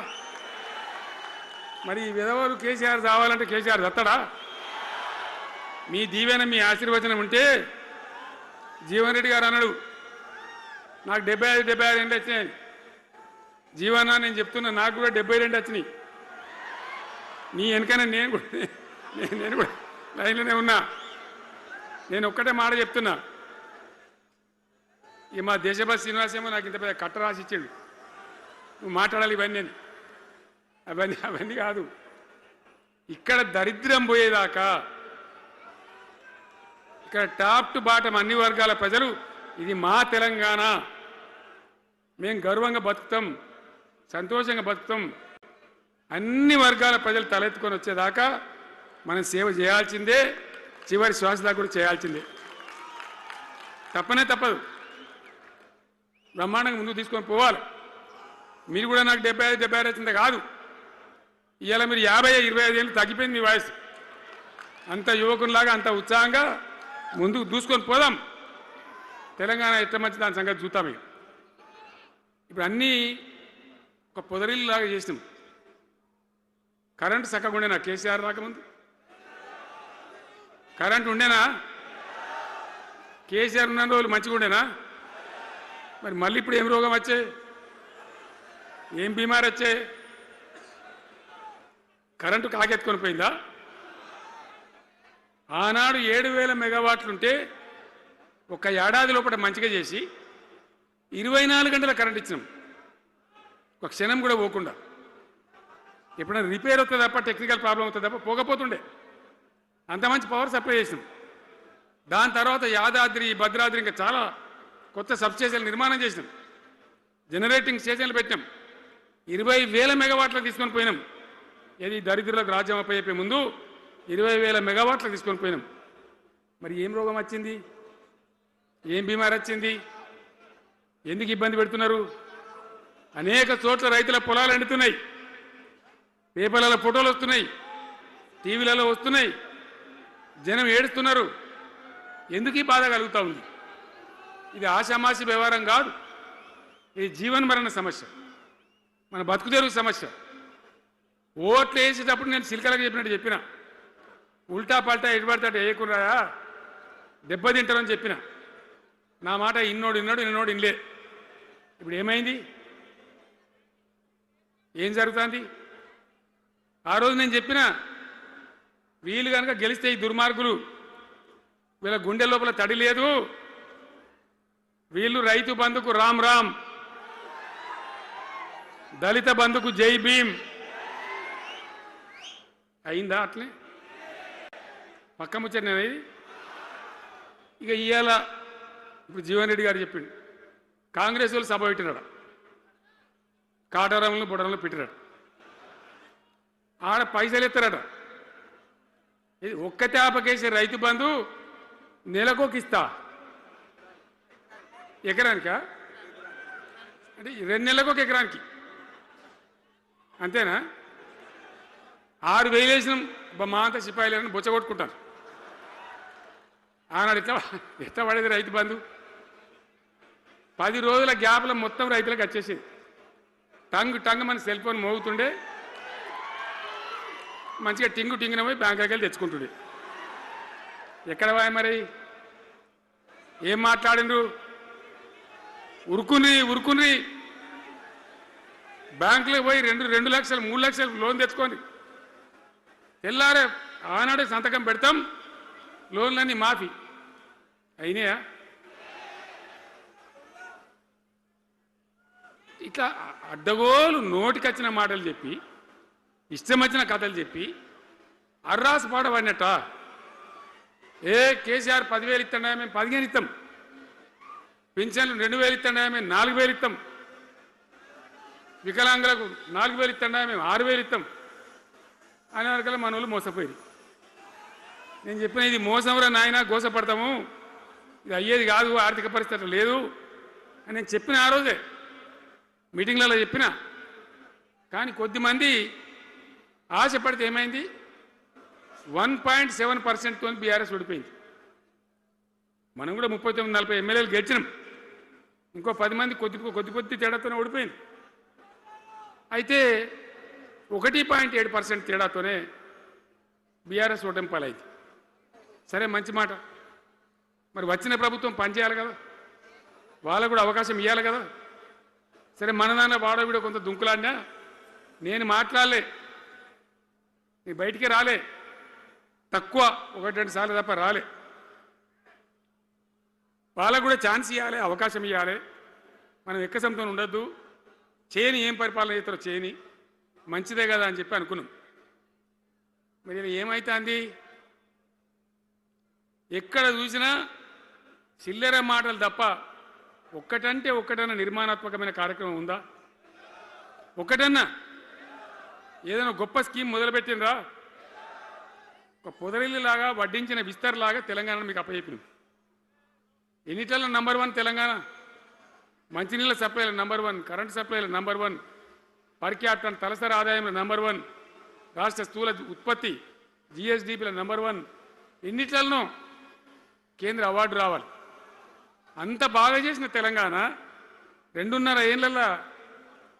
మరి ఈ విధవలు కేసీఆర్ రావాలంటే కేసీఆర్ దత్తడా? మీ దీవెన మీ ఆశీర్వచనం ఉంటే జీవన్ రెడ్డి గారు అన్నాడు నాకు 75 ఏంటి వచ్చినాయి. జీవన నేను చెప్తున్నా నాకు కూడా 72 వచ్చినాయి. నీ వెనకనే నేను కూడా లైన్లోనే ఉన్నా. నేను ఒక్కటే మాట చెప్తున్నా, ఇక మా దేశభక్తి శ్రీనివాసేమో నాకు ఇంత పెద్ద కట్ట రాసి ఇచ్చాడు, నువ్వు మాట్లాడాలి ఇవన్నీ అవన్నీ కాదు. ఇక్కడ దరిద్రం పోయేదాకా ఇక్కడ టాప్ టు బాటం అన్ని వర్గాల ప్రజలు ఇది మా తెలంగాణ, మేము గర్వంగా బతుకుతాం, సంతోషంగా బతుకుతాం, అన్ని వర్గాల ప్రజలు తలెత్తుకొని వచ్చేదాకా మనం సేవ చేయాల్సిందే, చివరి శ్వాస దాకా కూడా చేయాల్సిందే, తప్పదు. బ్రహ్మాండంగా ముందుకు తీసుకొని పోవాలి. మీరు కూడా నాకు 75 వచ్చింది కాదు, ఇవాళ మీరు 50-25 ఏళ్ళు తగ్గిపోయింది మీ వయసు. అంత యువకునిలాగా అంత ఉత్సాహంగా ముందుకు దూసుకొని పోదాం. తెలంగాణ ఎట్లా మంచి దాని సంగతి చూద్దాం. ఇప్పుడు అన్నీ ఒక పొదరిల్లాగా చేసినాం. కరెంటు చక్కగా ఉండేనా కేసీఆర్ రాకముందు? కరెంటు ఉండేనా? కేసీఆర్ ఉన్న రోజులు మంచిగా ఉండేనా? మరి మళ్ళీ ఇప్పుడు ఏం రోగం వచ్చే, ఏం బీమారు వచ్చే? కరెంటు కాకెత్తుకొని పోయిందా? ఆనాడు 7,000 మెగావాట్లు ఉంటే ఒక ఏడాది లోపల మంచిగా చేసి 24 గంటల కరెంట్ ఇచ్చినాం, ఒక క్షణం కూడా పోకుండా. ఎప్పుడైనా రిపేర్ అవుతుంది తప్ప, టెక్నికల్ ప్రాబ్లం అవుతుంది తప్ప పోకపోతుండే, అంత మంచి పవర్ సప్లై చేసినాం. దాని తర్వాత యాదాద్రి, భద్రాద్రి ఇంకా చాలా కొత్త సబ్స్టేషన్లు నిర్మాణం చేసినాం, జనరేటింగ్ స్టేషన్లు పెట్టినాం, 20,000 మెగావాట్లు తీసుకొని పోయినాం. ఏది దరిద్రులకు రాజ్యం అప్పయ్యే ముందు 20,000 మెగావాట్లు తీసుకొని పోయినాం. మరి ఏం రోగం వచ్చింది, ఏం బీమారి వచ్చింది, ఎందుకు ఇబ్బంది పెడుతున్నారు? అనేక చోట్ల రైతుల పొలాలు ఎండుతున్నాయి, పేపర్లలో ఫోటోలు వస్తున్నాయి, టీవీలలో వస్తున్నాయి, జనం ఏడుస్తున్నారు. ఎందుకు ఈ బాధ కలుగుతూ ఉంది? ఇది ఆషామాషి వ్యవహారం కాదు, ఇది జీవన్మరణ సమస్య, మన బతుకు తెరుగు సమస్య. ఓట్లు వేసేటప్పుడు నేను సిల్కలకు చెప్పినట్టు చెప్పిన, ఉల్టా పల్టా ఎటుపడతాడు వేయకుండా దెబ్బతింటారని చెప్పిన. నా మాట ఇన్నోడు ఇనలే. ఇప్పుడు ఏమైంది, ఏం జరుగుతుంది? ఆ రోజు నేను చెప్పిన, వీళ్ళు కనుక గెలిస్తే ఈ దుర్మార్గులు, వీళ్ళ గుండె లోపల తడి లేదు, వీళ్ళు రైతు బంధుకు రామ్ రామ్, దళిత బంధుకు జై భీమ్. అయిందా? అట్లే పక్క ముచ్చట ఇది. ఇక ఇవాళ ఇప్పుడు జీవన్ రెడ్డి గారు చెప్పిండు, కాంగ్రెస్ వాళ్ళు సభ పెట్టినాడు, కాటారంలో బుడరంలో పెట్టినాడు, ఆడ పైసలు ఎత్తారట. ఇది ఒక్కతే ఆపకేసే రైతు బంధు నెలకొక ఇస్తా, ఎకరానికా అంటే 2 నెలలకు ఒక ఎకరానికి అంతేనా? 6,000 వేసినాం, మా అంతా సిపాయిలను బొచ్చగొట్టుకుంటాను. ఆనాడు ఎట్లా పడేది రైతు బంధు? 10 రోజుల గ్యాప్లో మొత్తం రైతులకు వచ్చేసేది. టంగ్ మన సెల్ ఫోన్ మోగుతుండే, మంచిగా టింగున పోయి బ్యాంకులకి వెళ్ళి తెచ్చుకుంటుండే. ఎక్కడ పోయి మరి? ఏం మాట్లాడిండ్రు? ఉరుకుని బ్యాంకులకు పోయి 2 లక్షలు 3 లక్షలు లోన్ తెచ్చుకోండి, తెల్లారే ఆనాడే సంతకం పెడతాం, లోన్లన్నీ మాఫీ అయినాయా? ఇట్లా అడ్డగోలు నోటికొచ్చిన మాటలు చెప్పి, ఇష్టం వచ్చిన కథలు చెప్పి అర్రాసు పాడబడినట్ట. కేసీఆర్ 10,000 ఇస్తాడా, మేము 15 ఇస్తాం, పింఛన్లు 2,000 ఇస్తాడా, మేము 4,000 ఇస్తాం, వికలాంగులకు 4,000 ఇస్తాడా, మేము 6,000 ఇస్తాం అనే వరకల్లా మన వాళ్ళు మోసపోయి. నేను చెప్పిన ఇది మోసంరా నాయన, గోసపడతాము, ఇది అయ్యేది కాదు, ఆర్థిక పరిస్థితి లేదు అని నేను చెప్పిన ఆ రోజే మీటింగ్లలో చెప్పిన. కానీ కొద్దిమంది ఆశపడితే ఏమైంది, 1.7%తో బీఆర్ఎస్ ఓడిపోయింది. మనం కూడా 39-40 ఎమ్మెల్యేలు గెలిచినాం, ఇంకో 10 మంది కొద్ది తేడాతోనే ఓడిపోయింది. అయితే 1.7% తేడాతోనే బీఆర్ఎస్ ఓటమి పాలైంది. సరే, మంచి మాట. మరి వచ్చిన ప్రభుత్వం పనిచేయాలి కదా, వాళ్ళకు కూడా అవకాశం ఇవ్వాలి కదా. సరే, మన నాన్న వాడవిడ కొంత దుంకులాడినా నేను మాట్లాడలే, నీ బయటికి రాలే, తక్కువ 1-2 సార్లు తప్ప రాలే. వాళ్ళకు కూడా ఛాన్స్ ఇవ్వాలి, అవకాశం ఇవ్వాలి. మనం ఎక్కసంతో ఉండొద్దు, చేయని ఏం పరిపాలన చేస్తారో చేయని, మంచిదే కదా అని చెప్పి అనుకున్నాం. మరి ఏమైతుంది? ఎక్కడ చూసినా చిల్లర మాటలు తప్ప ఒక్కటంటే ఒక్కటన్నా నిర్మాణాత్మకమైన కార్యక్రమం ఉందా? ఒక్కటన్నా ఏదైనా గొప్ప స్కీమ్ మొదలుపెట్టినరా? ఒక పొదరిల్లులాగా వడ్డించిన విస్తరలాగా తెలంగాణ మీకు అప్పచెప్పినాం. ఎన్నిటల నంబర్ 1 తెలంగాణ. మంచినీళ్ళ సప్లైల నంబర్ 1, కరెంట్ సప్లైల నంబర్ 1, పర్ క్యాపిటల్ తలసరి ఆదాయంలో నంబర్ 1, రాష్ట్ర స్థూల ఉత్పత్తి జిఎస్డిపిల నంబర్ 1. ఎన్నిట్లనో కేంద్ర అవార్డు రావాలి. అంత బాగా చేసిన తెలంగాణ 2.5 ఏళ్లలో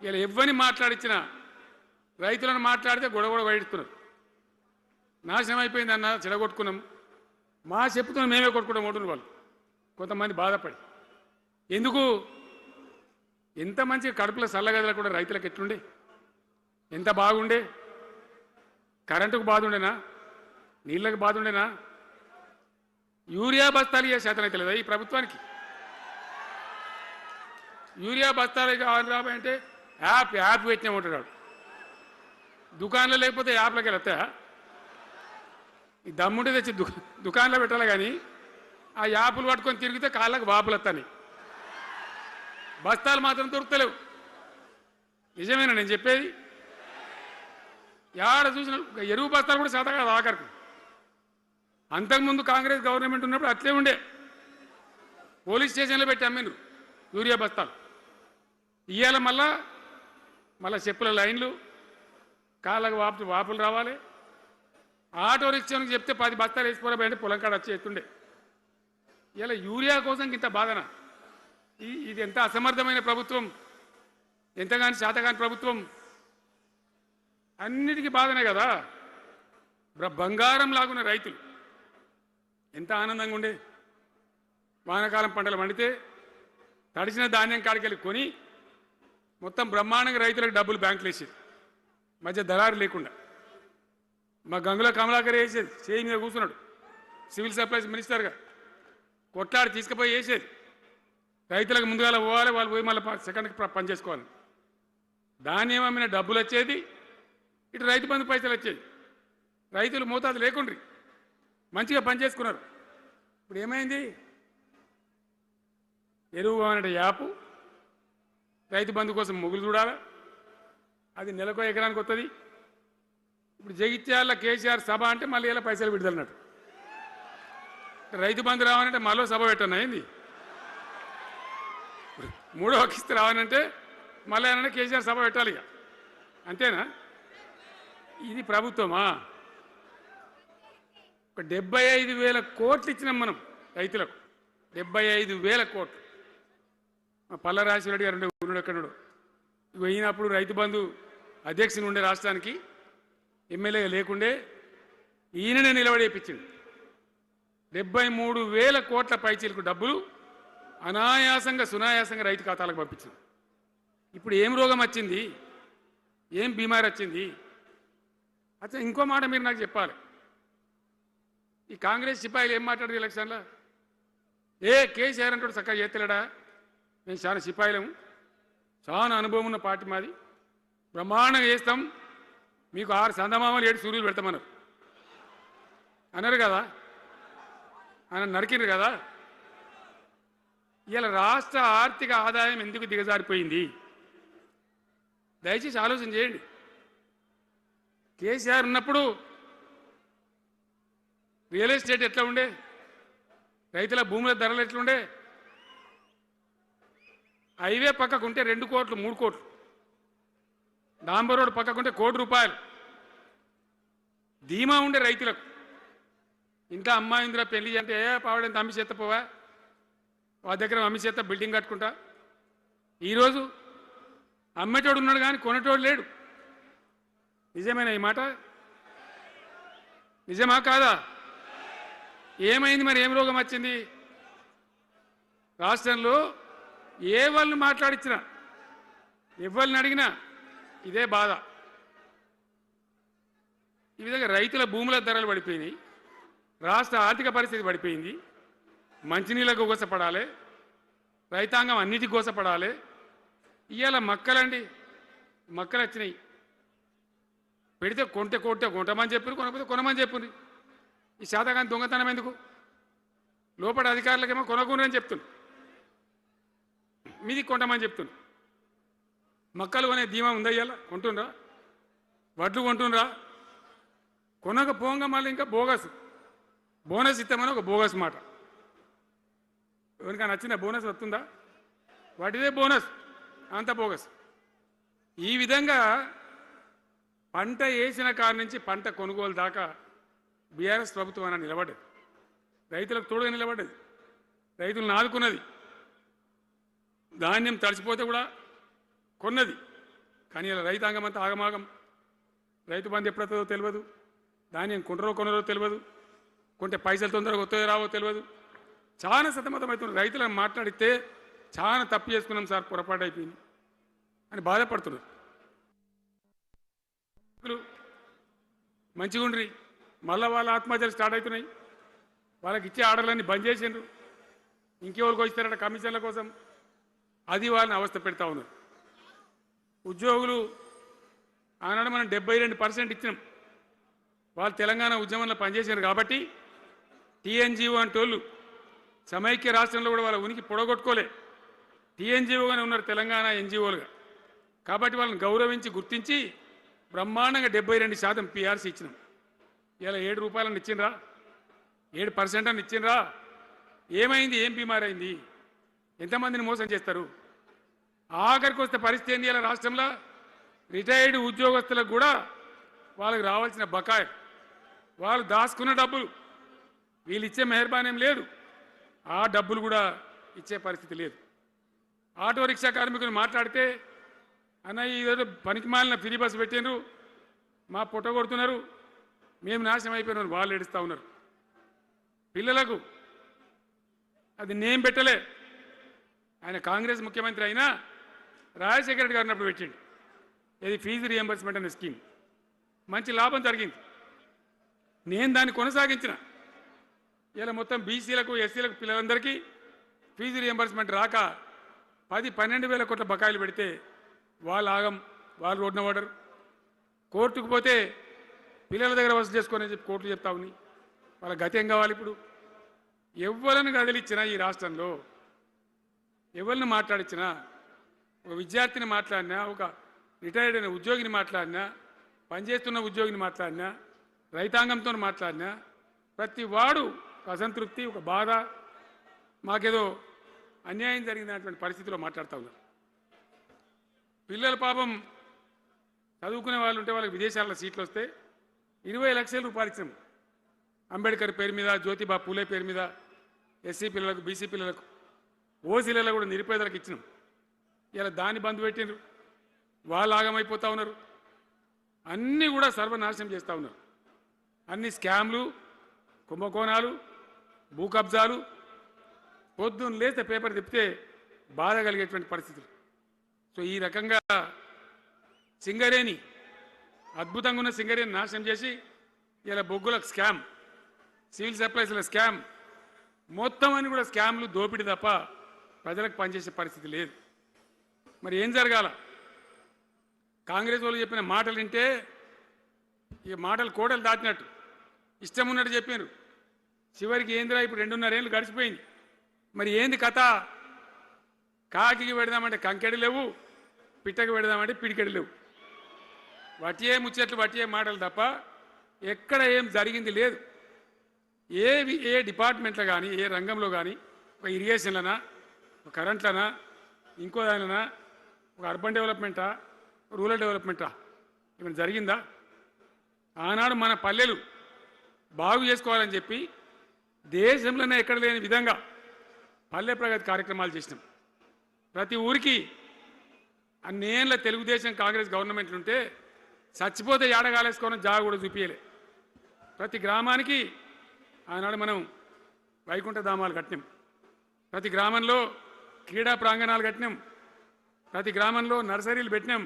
ఇలా ఎవ్వని మాట్లాడించిన రైతులను మాట్లాడితే గొడవ వైడుతున్నారు. నాశనం అయిపోయిందన్న, చెడగొట్టుకున్నాం. మా చెప్పుతున్నాం, మేమే కొట్టుకుంటాం ఓటున్న వాళ్ళు కొంతమంది బాధపడి. ఎందుకు? ఎంత మంచి కడుపుల చల్లగదల కూడా రైతులకు ఎట్లుండే, ఎంత బాగుండే. కరెంటుకు బాధ ఉండేనా? నీళ్ళకు బాధ ఉండేనా? యూరియా బస్తాలు ఇయ్యే శాతం అయితే లేదా ఈ ప్రభుత్వానికి? యూరియా బస్తాలు కావాలి రాబోయంటే యాప్ పెట్టినా ఉంటాడు. దుకాణంలో లేకపోతే యాప్లోకి వెళ్తాయా? ఈ దమ్ముంటే తెచ్చి దుకాణంలో పెట్టాలి, కానీ ఆ యాపులు పట్టుకొని తిరిగితే కాళ్ళకు వాపులు వస్తాయి. బస్తాలు మాత్రం దొరుకుతలేవు. నిజమేనా నేను చెప్పేది? యాడ చూసిన ఎరువు బస్తాలు కూడా శాతం కాదు ఆఖరికి. అంతకుముందు కాంగ్రెస్ గవర్నమెంట్ ఉన్నప్పుడు అట్లే ఉండే, పోలీస్ స్టేషన్లో పెట్టి అమ్మిండ్రు యూరియా బస్తాలు. ఇవాళ మళ్ళా చెప్పుల లైన్లు, కాళ్ళకు వాపులు రావాలి. ఆటో రిక్షానికి చెప్తే 10 బస్తాలు వేసిపోరాబోయంటే పొలం కాడ వచ్చి ఎత్తుండే. ఇలా యూరియా కోసం ఇంత బాధన. ఇది ఎంత అసమర్థమైన ప్రభుత్వం, ఎంతగాని శాతగాని ప్రభుత్వం. అన్నిటికీ బాధనే కదా. బంగారం లాగున్న రైతులు ఎంత ఆనందంగా ఉండే. వానాకాలం పంటలు పండితే తడిసిన ధాన్యం కాడికెళ్ళి కొని మొత్తం బ్రహ్మాండంగా రైతులకు డబ్బులు బ్యాంకులు వేసేది, మధ్య దళారు లేకుండా. మా గంగుల కమలాకర్ వేసేది, చేయి మీద కూర్చున్నాడు సివిల్ సప్లైస్ మినిస్టర్గా, కొట్లాడి తీసుకుపోయి వేసేది. రైతులకు ముందుగా పోవాలి, వాళ్ళు పోయి మళ్ళీ సెకండ్కి పని చేసుకోవాలి. ధాన్యం అమ్మిన డబ్బులు వచ్చేది, ఇటు రైతు బంధు పైసలు వచ్చేది. రైతులు మోతాదు లేకుండ్రి, మంచిగా పని చేసుకున్నారు. ఇప్పుడు ఏమైంది? ఎరువు అనే యాపు, రైతు బంధు కోసం మొగులు చూడాలి, అది నెలకో ఎకరానికి వస్తుంది. ఇప్పుడు జగిత్యాల కేసీఆర్ సభ అంటే మళ్ళీ ఇలా పైసలు విడుదలన్నట్టు. రైతు బంధు రావాలంటే మళ్ళీ సభ పెట్టను అయింది. 3వ కిస్తీ రావాలంటే మళ్ళీ ఏమన్నా కేసీఆర్ సభ పెట్టాలి ఇక, అంతేనా? ఇది ప్రభుత్వమా? ఒక 75,000 కోట్లు ఇచ్చినాం మనం రైతులకు, 75,000 కోట్లు. మా పల్ల రాజశేఖర రెడ్డి గారు ఉండే ఎక్కడో పోయినప్పుడు రైతు బంధు అధ్యక్షుని ఉండే రాష్ట్రానికి, ఎమ్మెల్యే లేకుండే, ఈయననే నిలబడేపించింది. 73,000 కోట్ల పైచీలకు డబ్బులు అనాయాసంగా సునాయాసంగా రైతు ఖాతాలకు పంపించింది. ఇప్పుడు ఏం రోగం వచ్చింది, ఏం బీమారి వచ్చింది? అచ్చా, ఇంకో మాట మీరు నాకు చెప్పాలి. ఈ కాంగ్రెస్ సిపాయిలు ఏం మాట్లాడారు ఎలక్షన్లో? కేసీఆర్ అంటాడు చక్కగా చేస్తలేడా, మేము చాలా సిపాయిలము, చాలా అనుభవం ఉన్న పార్టీ మాది, బ్రహ్మాండంగా చేస్తాం, మీకు 6 సందమామలు 7 సూర్యులు పెడతామన్నారు అన్నారు కదా, ఆయన నరికిండ్రు కదా. ఇలా రాష్ట్ర ఆర్థిక ఆదాయం ఎందుకు దిగజారిపోయింది? దయచేసి ఆలోచన చేయండి. కేసీఆర్ ఉన్నప్పుడు రియల్ ఎస్టేట్ ఎట్లా ఉండే, రైతుల భూముల ధరలు ఎట్లుండే, హైవే పక్కకుంటే 2 కోట్లు 3 కోట్లు, డాంబర్ రోడ్ పక్కకుంటే ₹1,00,00,000 ధీమా ఉండే రైతులకు. ఇంట్లో అమ్మాయి ఇందులో పెళ్లి అంటే పావడంత అమ్మి చేత పోవా, వాళ్ళ దగ్గర అమ్మి చేత బిల్డింగ్ కట్టుకుంటా. ఈరోజు అమ్మేటోడు ఉన్నాడు కానీ కొనేటోడు లేడు. నిజమేనా ఈ మాట? నిజమా కాదా? ఏమైంది మరి? ఏం రోగం వచ్చింది? రాష్ట్రంలో ఏ వాళ్ళని మాట్లాడించినా ఎవరిని అడిగినా ఇదే బాధ. ఈ విధంగా రైతుల భూముల ధరలు పడిపోయినాయి, రాష్ట్ర ఆర్థిక పరిస్థితి పడిపోయింది, మంచినీళ్ళకు గోసపడాలి, రైతాంగం అన్నిటికీ గోసపడాలి. ఇవాళ మక్కలండి, మక్కలు వచ్చినాయి. పెడితే కొంటమని చెప్పారు, కొనకపోతే కొనమని చెప్పారు. ఈ శాతకాని దొంగతనం ఎందుకు? లోపల అధికారులకేమో కొనకూడదని చెప్తుంది, మీది కొంటమని చెప్తుంది. మక్కలు కొనే ధీమా ఉందా? ఇవాళ కొంటుండ్రా? వడ్లు కొంటుండ్రా? కొనకపోగా మళ్ళీ ఇంకా బోనస్ ఇస్తామని ఒక బోగస్ మాట. ఎవరికైనా నచ్చిన బోనస్ వస్తుందా? వాటిదే బోనస్, అంత బోగస్. ఈ విధంగా పంట వేసిన కాడ నుంచి పంట కొనుగోలు దాకా బీఆర్ఎస్ ప్రభుత్వం అన్న నిలబడ్డది, రైతులకు తోడుగా నిలబడ్డది, రైతులను ఆదుకున్నది. ధాన్యం తడిచిపోతే కూడా కొన్నది. కానీ ఇలా రైతాంగం అంతా ఆగమాగం. రైతు బంధు ఎప్పుడవుతుందో తెలియదు, ధాన్యం కొనరో తెలియదు, కొంటే పైసలు తొందరగా వస్తాయో రావో తెలియదు. చాలా సతమతమవుతున్నారు. రైతులను మాట్లాడితే చాలా తప్పు చేసుకున్నాం సార్, పొరపాటు అయిపోయింది అని బాధపడుతున్నారు. మంచిగా ఉండ్రి, మళ్ళీ వాళ్ళ ఆత్మహత్యలు స్టార్ట్ అవుతున్నాయి. వాళ్ళకి ఇచ్చే ఆర్డర్లన్నీ బంద్ చేసిండ్రు, ఇంకెవరికి ఇస్తారట కమిషన్ల కోసం. అది వాళ్ళని అవస్థ పెడతా ఉన్నారు. ఉద్యోగులు ఆనాడు మనం 72% ఇచ్చినాం. వాళ్ళు తెలంగాణ ఉద్యమంలో పనిచేశారు కాబట్టి టీఎన్జీఓ అంటోళ్ళు సమైక్య రాష్ట్రంలో కూడా వాళ్ళ ఉనికి పొడగొట్టుకోలే, టీఎన్జీఓగానే ఉన్నారు తెలంగాణ ఎన్జీఓలుగా. కాబట్టి వాళ్ళని గౌరవించి గుర్తించి బ్రహ్మాండంగా 72% పీఆర్సీ ఇచ్చినాం. ఇలా 7 రూపాయలని ఇచ్చిండ్రా, 7% అని ఇచ్చిండ్రా? ఏమైంది? ఏం బీమారైంది? ఎంతమందిని మోసం చేస్తారు? ఆఖరికి వస్తే పరిస్థితి ఏంది? ఇలా రాష్ట్రంలో రిటైర్డ్ ఉద్యోగస్తులకు కూడా వాళ్ళకి రావాల్సిన బకాయి, వాళ్ళు దాచుకున్న డబ్బులు వీళ్ళు ఇచ్చే మెహర్బానేం లేదు, ఆ డబ్బులు కూడా ఇచ్చే పరిస్థితి లేదు. ఆటో రిక్షా కార్మికులు మాట్లాడితే అన్న ఈరోజు పనికి మాలిన ఫ్రీ బస్సు పెట్టిండ్రు, మా పొట్ట కొడుతున్నారు, మేము నాశనం అయిపోయినారు, వాళ్ళు ఏడుస్తూ ఉన్నారు. పిల్లలకు అది నేను పెట్టలే, ఆయన కాంగ్రెస్ ముఖ్యమంత్రి అయినా రాజశేఖర రెడ్డి గారు ఉన్నప్పుడు పెట్టిండు. ఇది ఫీజు రియంబర్స్మెంట్ అనే స్కీమ్, మంచి లాభం జరిగింది. నేను దాన్ని కొనసాగించిన. ఇలా మొత్తం బీసీలకు ఎస్సీలకు పిల్లలందరికీ ఫీజు రియంబర్స్మెంట్ రాక 10-12 వేల కోట్ల బకాయిలు పెడితే వాళ్ళు ఆగం, వాళ్ళు రోడ్డున పడరు. కోర్టుకు పోతే పిల్లల దగ్గర వసూలు చేసుకొని చెప్పి కోర్టులు చెప్తా ఉన్నాయి. వాళ్ళ గతి ఏం కావాలి? ఇప్పుడు ఎవరిని కదిలిచ్చినా ఈ రాష్ట్రంలో, ఎవరిని మాట్లాడించినా, ఒక విద్యార్థిని మాట్లాడినా, ఒక రిటైర్డ్ అయిన ఉద్యోగిని మాట్లాడినా, పనిచేస్తున్న ఉద్యోగిని మాట్లాడినా, రైతాంగంతో మాట్లాడినా ప్రతి వాడు ఒక అసంతృప్తి, ఒక బాధ, మాకేదో అన్యాయం జరిగినటువంటి పరిస్థితిలో మాట్లాడుతూ ఉన్నారు. పిల్లల పాపం చదువుకునే వాళ్ళు ఉంటే వాళ్ళకి విదేశాల్లో సీట్లు వస్తే 20 లక్షల రూపాయలు ఇచ్చినాం. అంబేద్కర్ పేరు మీద, జ్యోతిబా పూలే పేరు మీద ఎస్సీ పిల్లలకు, బీసీ పిల్లలకు, ఓసీలలో కూడా నిరుపేదలకు ఇచ్చినాం. ఇలా దాన్ని బంద్ పెట్టిండ్రు, వాళ్ళు ఆగమైపోతూ ఉన్నారు. అన్నీ కూడా సర్వనాశనం చేస్తూ ఉన్నారు. అన్ని స్కామ్లు, కుంభకోణాలు, భూ కబ్జాలు. పొద్దున్న లేస్తే పేపర్ తిప్పితే బాధ కలిగేటువంటి పరిస్థితులు. సో ఈ రకంగా సింగరేణి, అద్భుతంగా ఉన్న సింగరేణి నాశనం చేసి ఇలా బొగ్గులకు స్కామ్, సివిల్ సప్లైస్ల స్కామ్, మొత్తం అని కూడా స్కామ్లు, దోపిడీ తప్ప ప్రజలకు పనిచేసే పరిస్థితి లేదు. మరి ఏం జరగాల? కాంగ్రెస్ వాళ్ళు చెప్పిన మాటలు వింటే ఈ మాటలు కోటలు దాటినట్టు ఇష్టం ఉన్నట్టు చెప్పారు. చివరికి ఏందిరా ఇప్పుడు 2.5 ఏళ్ళు గడిచిపోయింది. మరి ఏంది కథ? కాకికి పెడదామంటే కంకెడి లేవు, పిట్టకి పెడదామంటే పిడికెడి లేవు. వటియే ముచ్చట్లు, వటియే మాటలు తప్ప ఎక్కడ ఏం జరిగింది లేదు. ఏ డిపార్ట్మెంట్లో కానీ, ఏ రంగంలో కానీ, ఒక ఇరిగేషన్లనా, ఒక కరెంట్లనా, ఇంకో దానిలనా, ఒక అర్బన్ డెవలప్మెంటా, రూరల్ డెవలప్మెంటా ఏమైనా జరిగిందా? ఆనాడు మన పల్లెలు బాగు చేసుకోవాలని చెప్పి దేశంలోనే ఎక్కడ లేని విధంగా పల్లె ప్రగతి కార్యక్రమాలు చేసినాం. ప్రతి ఊరికి అన్నేళ్ళ తెలుగుదేశం కాంగ్రెస్ గవర్నమెంట్లు ఉంటే చచ్చిపోతే ఏడగాలేసుకోవడం జాగ కూడా చూపించలే. ప్రతి గ్రామానికి ఆనాడు మనం వైకుంఠ ధామాలు కట్టినాం, ప్రతి గ్రామంలో క్రీడా ప్రాంగణాలు కట్టినాం, ప్రతి గ్రామంలో నర్సరీలు పెట్టినాం,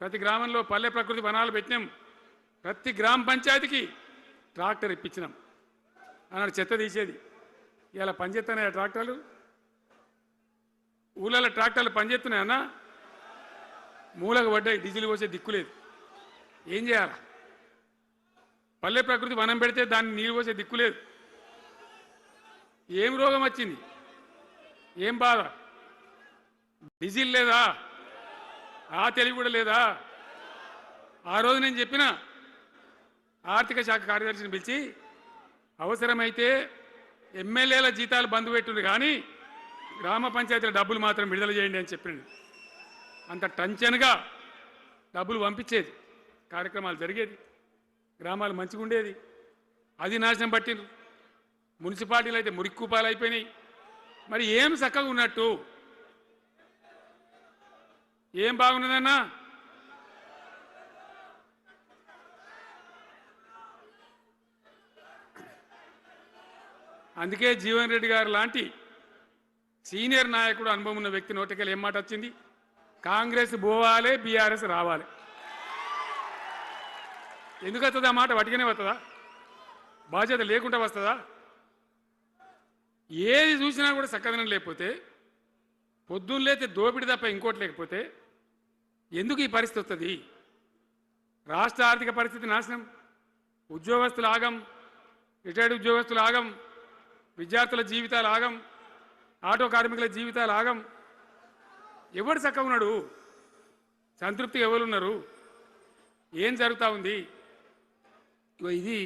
ప్రతి గ్రామంలో పల్లె ప్రకృతి వనాలు పెట్టినాం, ప్రతి గ్రామ పంచాయతీకి ట్రాక్టర్ ఇప్పించినాం. ఆనాడు చెత్త తీసేది, ఇలా పనిచేస్తున్నాయి ట్రాక్టర్లు. ఊళ్ళలో ట్రాక్టర్లు పనిచేస్తున్నాయి అన్న, మూలకు పడ్డాయి, డీజిల్ పోసే దిక్కులేదు. ఏం చేయాలా? పల్లె ప్రకృతి వనం పెడితే దాన్ని నీళ్ళు పోసే దిక్కులేదు. ఏం రోగం వచ్చింది? ఏం బాధ? డీజిల్ లేదా? ఆ తెలివి కూడా లేదా? ఆ రోజు నేను చెప్పిన ఆర్థిక శాఖ కార్యదర్శిని పిలిచి అవసరమైతే ఎమ్మెల్యేల జీతాలు బంద్ పెట్టుండ్రు కానీ గ్రామ పంచాయతీల డబ్బులు మాత్రం విడుదల చేయండి అని చెప్పిండు. అంత టెన్షన్గా డబ్బులు పంపించేది, కార్యక్రమాలు జరిగేది, గ్రామాలు మంచిగా ఉండేది. అది నాశనం పట్టిండ్రు. మున్సిపాలిటీలు అయితే మురిక్కుపాలు అయిపోయినాయి. మరి ఏం చక్కగా ఉన్నట్టు? ఏం బాగున్నదన్నా? అందుకే జీవన్ రెడ్డి గారు లాంటి సీనియర్ నాయకుడు, అనుభవం ఉన్న వ్యక్తి నోటికెళ్ళి ఏం మాట వచ్చింది? కాంగ్రెస్ పోవాలి, బీఆర్ఎస్ రావాలి. ఎందుకు వస్తుంది ఆ మాట? వటిగానే వస్తుందా? బాధ్యత లేకుండా వస్తుందా? ఏది చూసినా కూడా చక్కదనం లేకపోతే, పొద్దున్న లేతే దోపిడి తప్ప ఇంకోటి లేకపోతే ఎందుకు ఈ పరిస్థితి వస్తుంది? రాష్ట్ర ఆర్థిక పరిస్థితి నాశనం, ఉద్యోగస్తులు ఆగం, రిటైర్డ్ ఉద్యోగస్తులు ఆగం, విద్యార్థుల జీవితాలు ఆగం, ఆటో కార్మికుల జీవితాలు ఆగం. ఎవరు చక్కగా ఉన్నాడు? సంతృప్తి ఎవరున్నారు? ఏం జరుగుతూ ఉంది? ఇది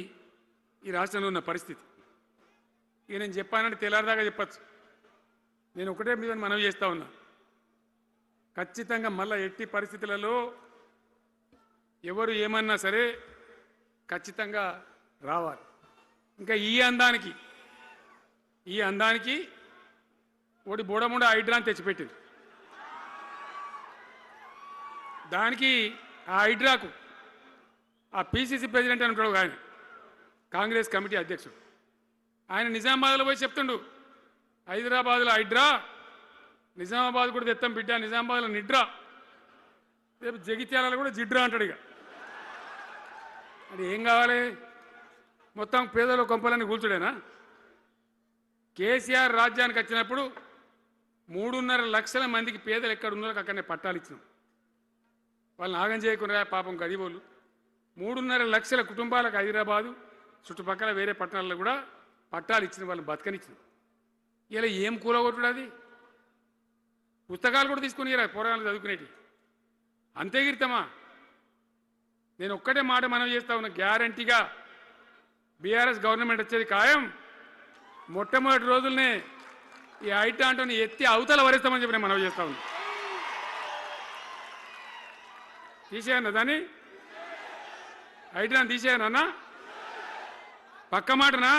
ఈ రాష్ట్రంలో ఉన్న పరిస్థితి. ఇక నేను చెప్పానంటే తెల్లారిదాకా చెప్పచ్చు. నేను ఒకటే మీద మనవి చేస్తూ ఉన్నా, ఖచ్చితంగా మళ్ళీ ఎట్టి పరిస్థితులలో ఎవరు ఏమన్నా సరే ఖచ్చితంగా రావాలి. ఇంకా ఈ అందానికి ఒకటి బోడముండ హైడ్రాని తెచ్చిపెట్టింది. దానికి ఆ హైడ్రాకు ఆ పిసిసి ప్రెసిడెంట్ అని ఉంటాడు ఆయన, కాంగ్రెస్ కమిటీ అధ్యక్షుడు, ఆయన నిజామాబాద్లో పోయి చెప్తుండు, హైదరాబాద్లో హైడ్రా, నిజామాబాద్ కూడా తెత్తాం బిడ్డ, నిజామాబాద్లో నిడ్రా, రేపు జగిత్యాలలో కూడా జిడ్రా అంటాడు. ఇక అది ఏం కావాలి? మొత్తం పేదల కొంపలన్నీ కూల్చుడేనా? కేసీఆర్ రాజ్యానికి వచ్చినప్పుడు 3.5 లక్షల మందికి పేదలు ఎక్కడ ఉన్నారో అక్కడనే పట్టాలు ఇచ్చినాం. వాళ్ళని ఆగం చేయకుండా పాపం గరీబోళ్ళు 3.5 లక్షల కుటుంబాలకు హైదరాబాదు చుట్టుపక్కల వేరే పట్టణాల్లో కూడా పట్టాలు ఇచ్చిన వాళ్ళని బతకనిచ్చినాం. ఇలా ఏం కూలగొట్టుడు? అది పుస్తకాలు కూడా తీసుకుని పోరాటాలు చదువుకునేటి అంతే గిరితమా? నేను ఒక్కటే మాట మనవి చేస్తా ఉన్నా, గ్యారంటీగా బీఆర్ఎస్ గవర్నమెంట్ వచ్చేది ఖాయం. మొట్టమొదటి రోజులనే ఈ ఐటాంటోని ఎత్తి అవతల వరిస్తామని చెప్పి నేను మనవి చేస్తా ఉన్నా. తీసేయన్నా దాన్ని, ఐటాన్ తీసేయనన్నా? పక్క మాటనా?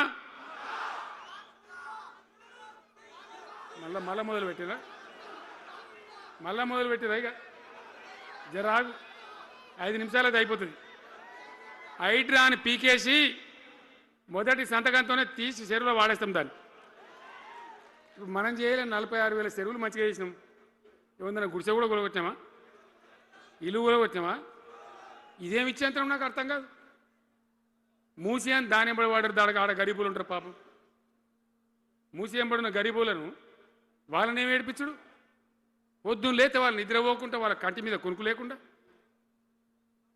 మళ్ళా మొదలు పెట్టిరా? ఇక జరాగు, 5 నిమిషాలు అది అయిపోతుంది. హైడ్రాని పీకేసి మొదటి సంతకంతోనే తీసి చెరువులో వాడేస్తాం దాన్ని. ఇప్పుడు మనం చేయలేం. 46,000 చెరువులు మంచిగా చేసినాం. ఏమన్నా గుడిసె కూడా కొలగొచ్చామా? ఇల్లు కూడా వచ్చామా? ఇదేమి ఇచ్చేంతరం నాకు అర్థం కాదు. మూసి అని దాని ఎంబడి వాడారు, దానికి ఆడ గరీబులు ఉంటారు పాపం. మూసి ఎంబడిన గరీబులను వాళ్ళని ఏమి ఏడిపించుడు? పొద్దున్న లేతే వాళ్ళు నిద్రపోకుండా, వాళ్ళ కంటి మీద కొనుక్కు లేకుండా,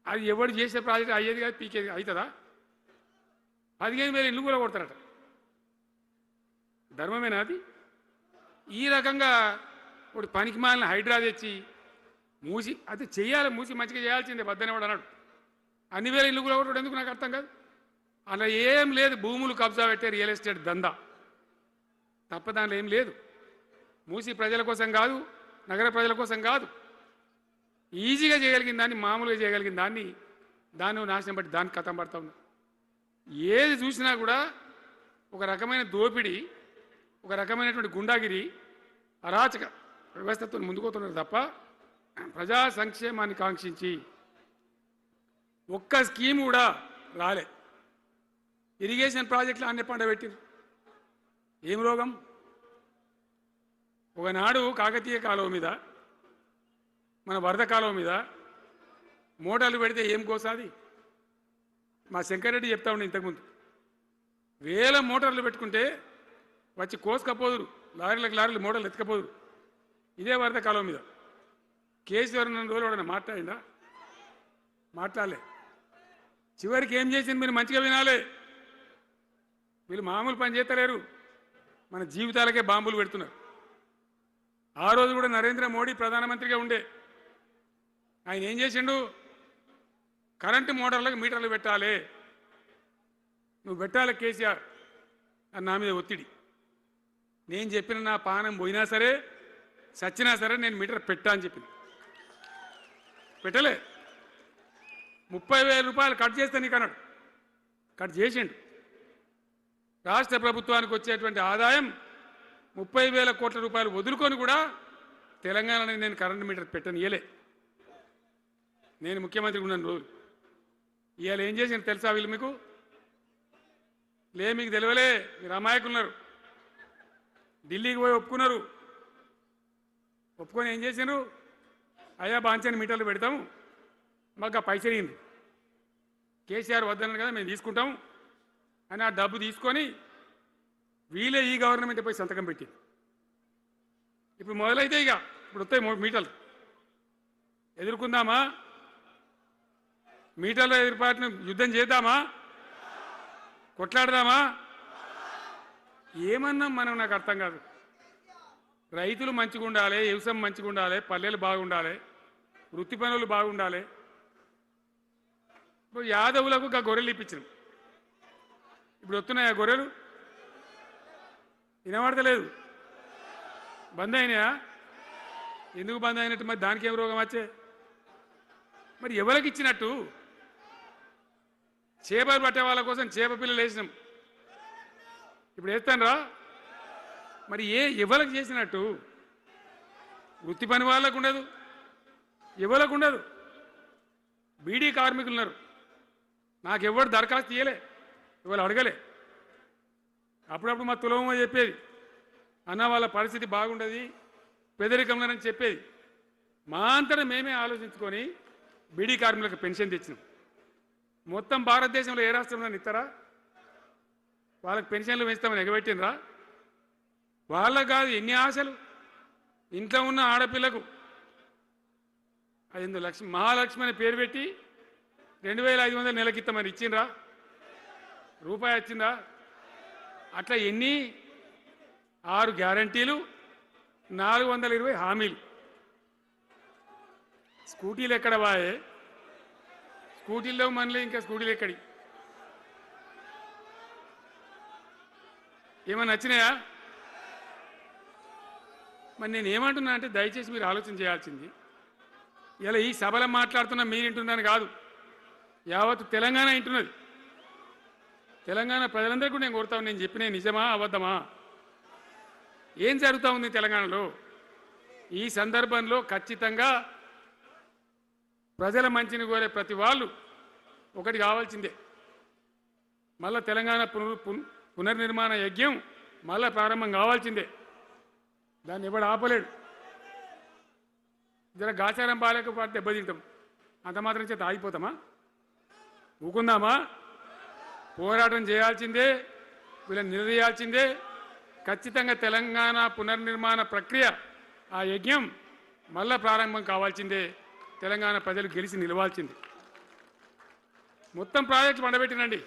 అది ఎవరు చేసే ప్రాజెక్ట్ అయ్యేది కాదు, పీకేది అవుతుందా? 15,000 ఇల్లు కూడా కొడతారట. ధర్మమేనా అది? ఈ రకంగా ఒక పనికి మాలిన హైడ్రా తెచ్చి మూసి అది చెయ్యాలి, మూసి మంచిగా చేయాల్సిందే వద్దనేవాడు అన్నాడు. అన్ని వేల ఇల్లు కూడా కొట్టడం ఎందుకు నాకు అర్థం కాదు. అలా ఏం లేదు, భూములు కబ్జా పెట్టే రియల్ ఎస్టేట్ దందా తప్ప దానిలో ఏం లేదు. మూసి ప్రజల కోసం కాదు, నగర ప్రజల కోసం కాదు, ఈజీగా చేయగలిగిన దాన్ని, మామూలుగా చేయగలిగిన దాన్ని నాశనం పట్టి దాన్ని కథం పడతా ఉన్నా. ఏది చూసినా కూడా ఒక రకమైన దోపిడీ, ఒక రకమైనటువంటి గుండాగిరి, అరాచక వ్యవస్థతో ముందుకోతున్నారు తప్ప ప్రజా సంక్షేమాన్ని కాంక్షించి ఒక్క స్కీమ్ కూడా రాలే. ఇరిగేషన్ ప్రాజెక్టులు అన్ని పండబెట్టిరు. ఏం రోగం? ఒకనాడు కాకతీయ కాలువ మీద, మన వరద కాలువ మీద మోటార్లు పెడితే ఏం కోసాది? మా శంకరెడ్డి చెప్తా ఉండే ఇంతకుముందు, వేల మోటార్లు పెట్టుకుంటే వచ్చి కోసుకపోదురు, లారీలకు లారీలు మోటార్లు ఎత్తుకపోదురు. ఇదే వరద కాలువ మీద కేసీఆర్ నన్ను రోజులు ఎవడన్నా మాట్లాడిందా? మాట్లాడలే. చివరికి ఏం చేసింది మీరు మంచిగా వినాలి. వీళ్ళు మామూలు పని చేస్తలేరు, మన జీవితాలకే బాంబులు పెడుతున్నారు. ఆ రోజు కూడా నరేంద్ర మోడీ ప్రధానమంత్రిగా ఉండే ఆయన ఏం చేసిండు? కరెంటు మోటార్లకు మీటర్లు పెట్టాలి, నువ్వు పెట్టాలి కేసీఆర్ అని నా మీద ఒత్తిడి. నేను చెప్పిన నా పానం పోయినా సరే సచ్చినా సరే నేను మీటర్ పెట్టా అని చెప్పింది. పెట్టలే. 30,000 రూపాయలు కట్ చేస్తే నీకు అన్నాడు. కట్ చేసిండు. రాష్ట్ర ప్రభుత్వానికి వచ్చేటువంటి ఆదాయం 30,000 కోట్ల రూపాయలు వదులుకొని కూడా తెలంగాణలో నేను కరెంటు మీటర్ పెట్టనియలే. నేను ముఖ్యమంత్రి ఉన్నాను రోజు. ఇవాళ ఏం చేసిండు తెలుసా వీళ్ళు మీకు? మీకు తెలియలే, మీరు అమాయకులున్నారు. ఢిల్లీకి పోయి ఒప్పుకున్నారు. ఒప్పుకొని ఏం చేసిండ్రు? అయ్యా బాంచని మీటర్లు పెడతాము, మాకు ఆ పైసలు ఇయ్యండి, కేసీఆర్ వద్దన్నారు కదా మేము తీసుకుంటాం అని ఆ డబ్బు తీసుకొని వీళ్ళే ఈ గవర్నమెంట్ పోయి సంతకం పెట్టి ఇప్పుడు మొదలైతే ఇక ఇప్పుడు వస్తాయి మీటర్లు. ఎదుర్కొందామా? మీటర్ల ఎదురుపాటును యుద్ధం చేద్దామా? కొట్లాడదామా? ఏమన్నాం మనం? నాకు అర్థం కాదు. రైతులు మంచిగా ఉండాలి, వ్యవసాయం మంచిగా ఉండాలి, పల్లెలు బాగుండాలి, వృత్తి పనులు బాగుండాలి. ఇప్పుడు యాదవులకు ఒక గొర్రెలు ఇప్పించినాం. ఇప్పుడు వస్తున్నాయా గొర్రెలు? వినబడతలేదు. బంద్ అయినాయా? ఎందుకు బంద్ అయినట్టు? మరి దానికి ఏం రోగం వచ్చే? మరి ఎవరికి ఇచ్చినట్టు? చేపలు పట్టే వాళ్ళ కోసం చేప పిల్లలు వేసినాం, ఇప్పుడు వేస్తానరా? మరి ఎవరికి చేసినట్టు? వృత్తి పని వాళ్ళకు ఉండదు, ఎవరికి ఉండదు. బీడీ కార్మికులు ఉన్నారు, నాకెవ్వరు దరఖాస్తు ఇయ్యలే, ఇవాళ అడగలే. అప్పుడప్పుడు మా తులమ చెప్పేది, అన్న వాళ్ళ పరిస్థితి బాగుండదు పేదరికంలోనని చెప్పేది. మా అంతటా మేమే ఆలోచించుకొని బీడీ కార్మికులకు పెన్షన్ తెచ్చినాం. మొత్తం భారతదేశంలో ఏ రాష్ట్రంలో ఇస్తారా? వాళ్ళకి పెన్షన్లు పెంచుతామని ఎగబెట్టినరా? వాళ్ళకు కాదు, ఎన్ని ఆశలు. ఇంట్లో ఉన్న ఆడపిల్లకు 5 లక్షలు మహాలక్ష్మి అని పేరు పెట్టి 2,500 నెలకిస్తామని ఇచ్చిండ్రా? రూపాయి వచ్చిందా? అట్లా ఎన్ని? 6 గ్యారంటీలు, 420 హామీలు. స్కూటీలు ఎక్కడ బాయే? స్కూటీల్లో మనలే, ఇంకా స్కూటీలు ఎక్కడి? ఏమన్నా నచ్చినాయా? మరి నేను ఏమంటున్నా అంటే దయచేసి మీరు ఆలోచన చేయాల్సింది, ఇలా ఈ సభలో మాట్లాడుతున్నా మీరు వింటున్నాను కాదు, యావత్ తెలంగాణ వింటున్నది. తెలంగాణ ప్రజలందరికీ కూడా నేను కోరుతాను, నేను చెప్పిన నిజమా అబద్ధమా? ఏం జరుగుతూ ఉంది తెలంగాణలో? ఈ సందర్భంలో ఖచ్చితంగా ప్రజల మంచిని కోరే ప్రతి వాళ్ళు ఒకటి కావాల్సిందే, మళ్ళా తెలంగాణ పునర్నిర్మాణ యజ్ఞం మళ్ళా ప్రారంభం కావాల్సిందే. దాన్ని ఎవడు ఆపలేడు. జర గాచారం బాలేకపోతే దెబ్బతింటాం, అంత మాత్రం చేత ఆగిపోతామా? ఊకుందామా? పోరాటం చేయాల్సిందే, వీళ్ళని నిలదీయాల్సిందే. ఖచ్చితంగా తెలంగాణ పునర్నిర్మాణ ప్రక్రియ, ఆ యజ్ఞం మళ్ళా ప్రారంభం కావాల్సిందే. తెలంగాణ ప్రజలు గెలిచి నిలవాల్సింది. మొత్తం ప్రాజెక్టు పండబెట్టినండి.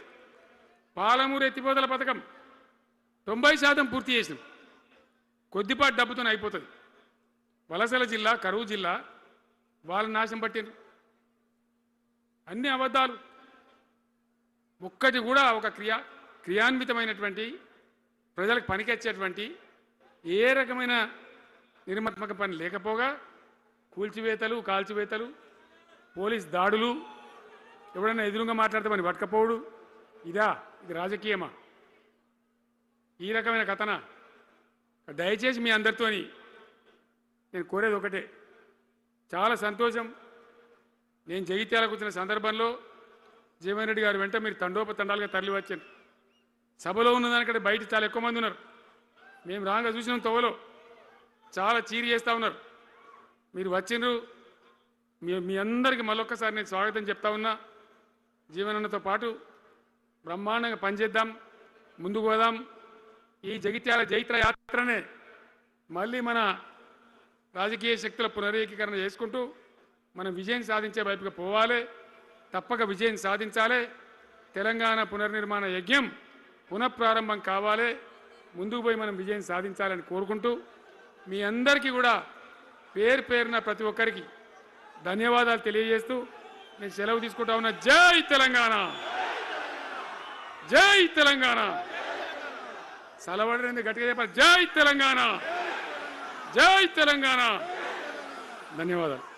పాలమూరు ఎత్తిపోతల పథకం 90% పూర్తి చేసినాం. కొద్దిపాటి డబ్బుతో అయిపోతుంది. వలసల జిల్లా, కరువు జిల్లా వాళ్ళ నాశనం పట్టిండ్రు. అన్ని అబద్ధాలు. ఒక్కటి కూడా ఒక క్రియాన్వితమైనటువంటి ప్రజలకు పనికొచ్చేటువంటి ఏ రకమైన నిర్మాత్మక పని లేకపోగా కూల్చివేతలు, కాల్చివేతలు, పోలీస్ దాడులు, ఎవడన్నా ఎదురుగా మాట్లాడతామని పట్టుకపోవడు. ఇది రాజకీయమా? ఈ రకమైన కథన? దయచేసి మీ అందరితోని నేను కోరేది ఒకటే. చాలా సంతోషం, నేను జగిత్యాలకు వచ్చిన సందర్భంలో జీవన్ రెడ్డి గారు వెంట మీరు తండోపతండాలుగా తరలి వచ్చారు. సభలో ఉన్నదానికంటే బయట చాలా ఎక్కువ మంది ఉన్నారు. మేము రాగా చూసినాం, తొవలో చాలా చీరి చేస్తూ ఉన్నారు. మీరు వచ్చిండ్రు. మీ అందరికీ మళ్ళొక్కసారి నేను స్వాగతం చెప్తా ఉన్నా. జీవనన్నతో పాటు బ్రహ్మాండంగా పనిచేద్దాం, ముందుకు పోదాం. ఈ జగిత్యాల జైత్ర యాత్రనే మళ్ళీ మన రాజకీయ శక్తుల పునరేకీకరణ చేసుకుంటూ మనం విజయం సాధించే వైపుగా పోవాలి. తప్పక విజయం సాధించాలి. తెలంగాణ పునర్నిర్మాణ యజ్ఞం పునఃప్రారంభం కావాలి. ముందుకు పోయి మనం విజయం సాధించాలని కోరుకుంటూ మీ అందరికీ కూడా పేరు పేరున ప్రతి ఒక్కరికి ధన్యవాదాలు తెలియజేస్తూ నేను సెలవు తీసుకుంటా ఉన్నా. జై తెలంగాణ, జై తెలంగాణ. సలవడరేంది గట్టిగా చెప్పాలి. జై తెలంగాణ, జై తెలంగాణ. ధన్యవాదాలు.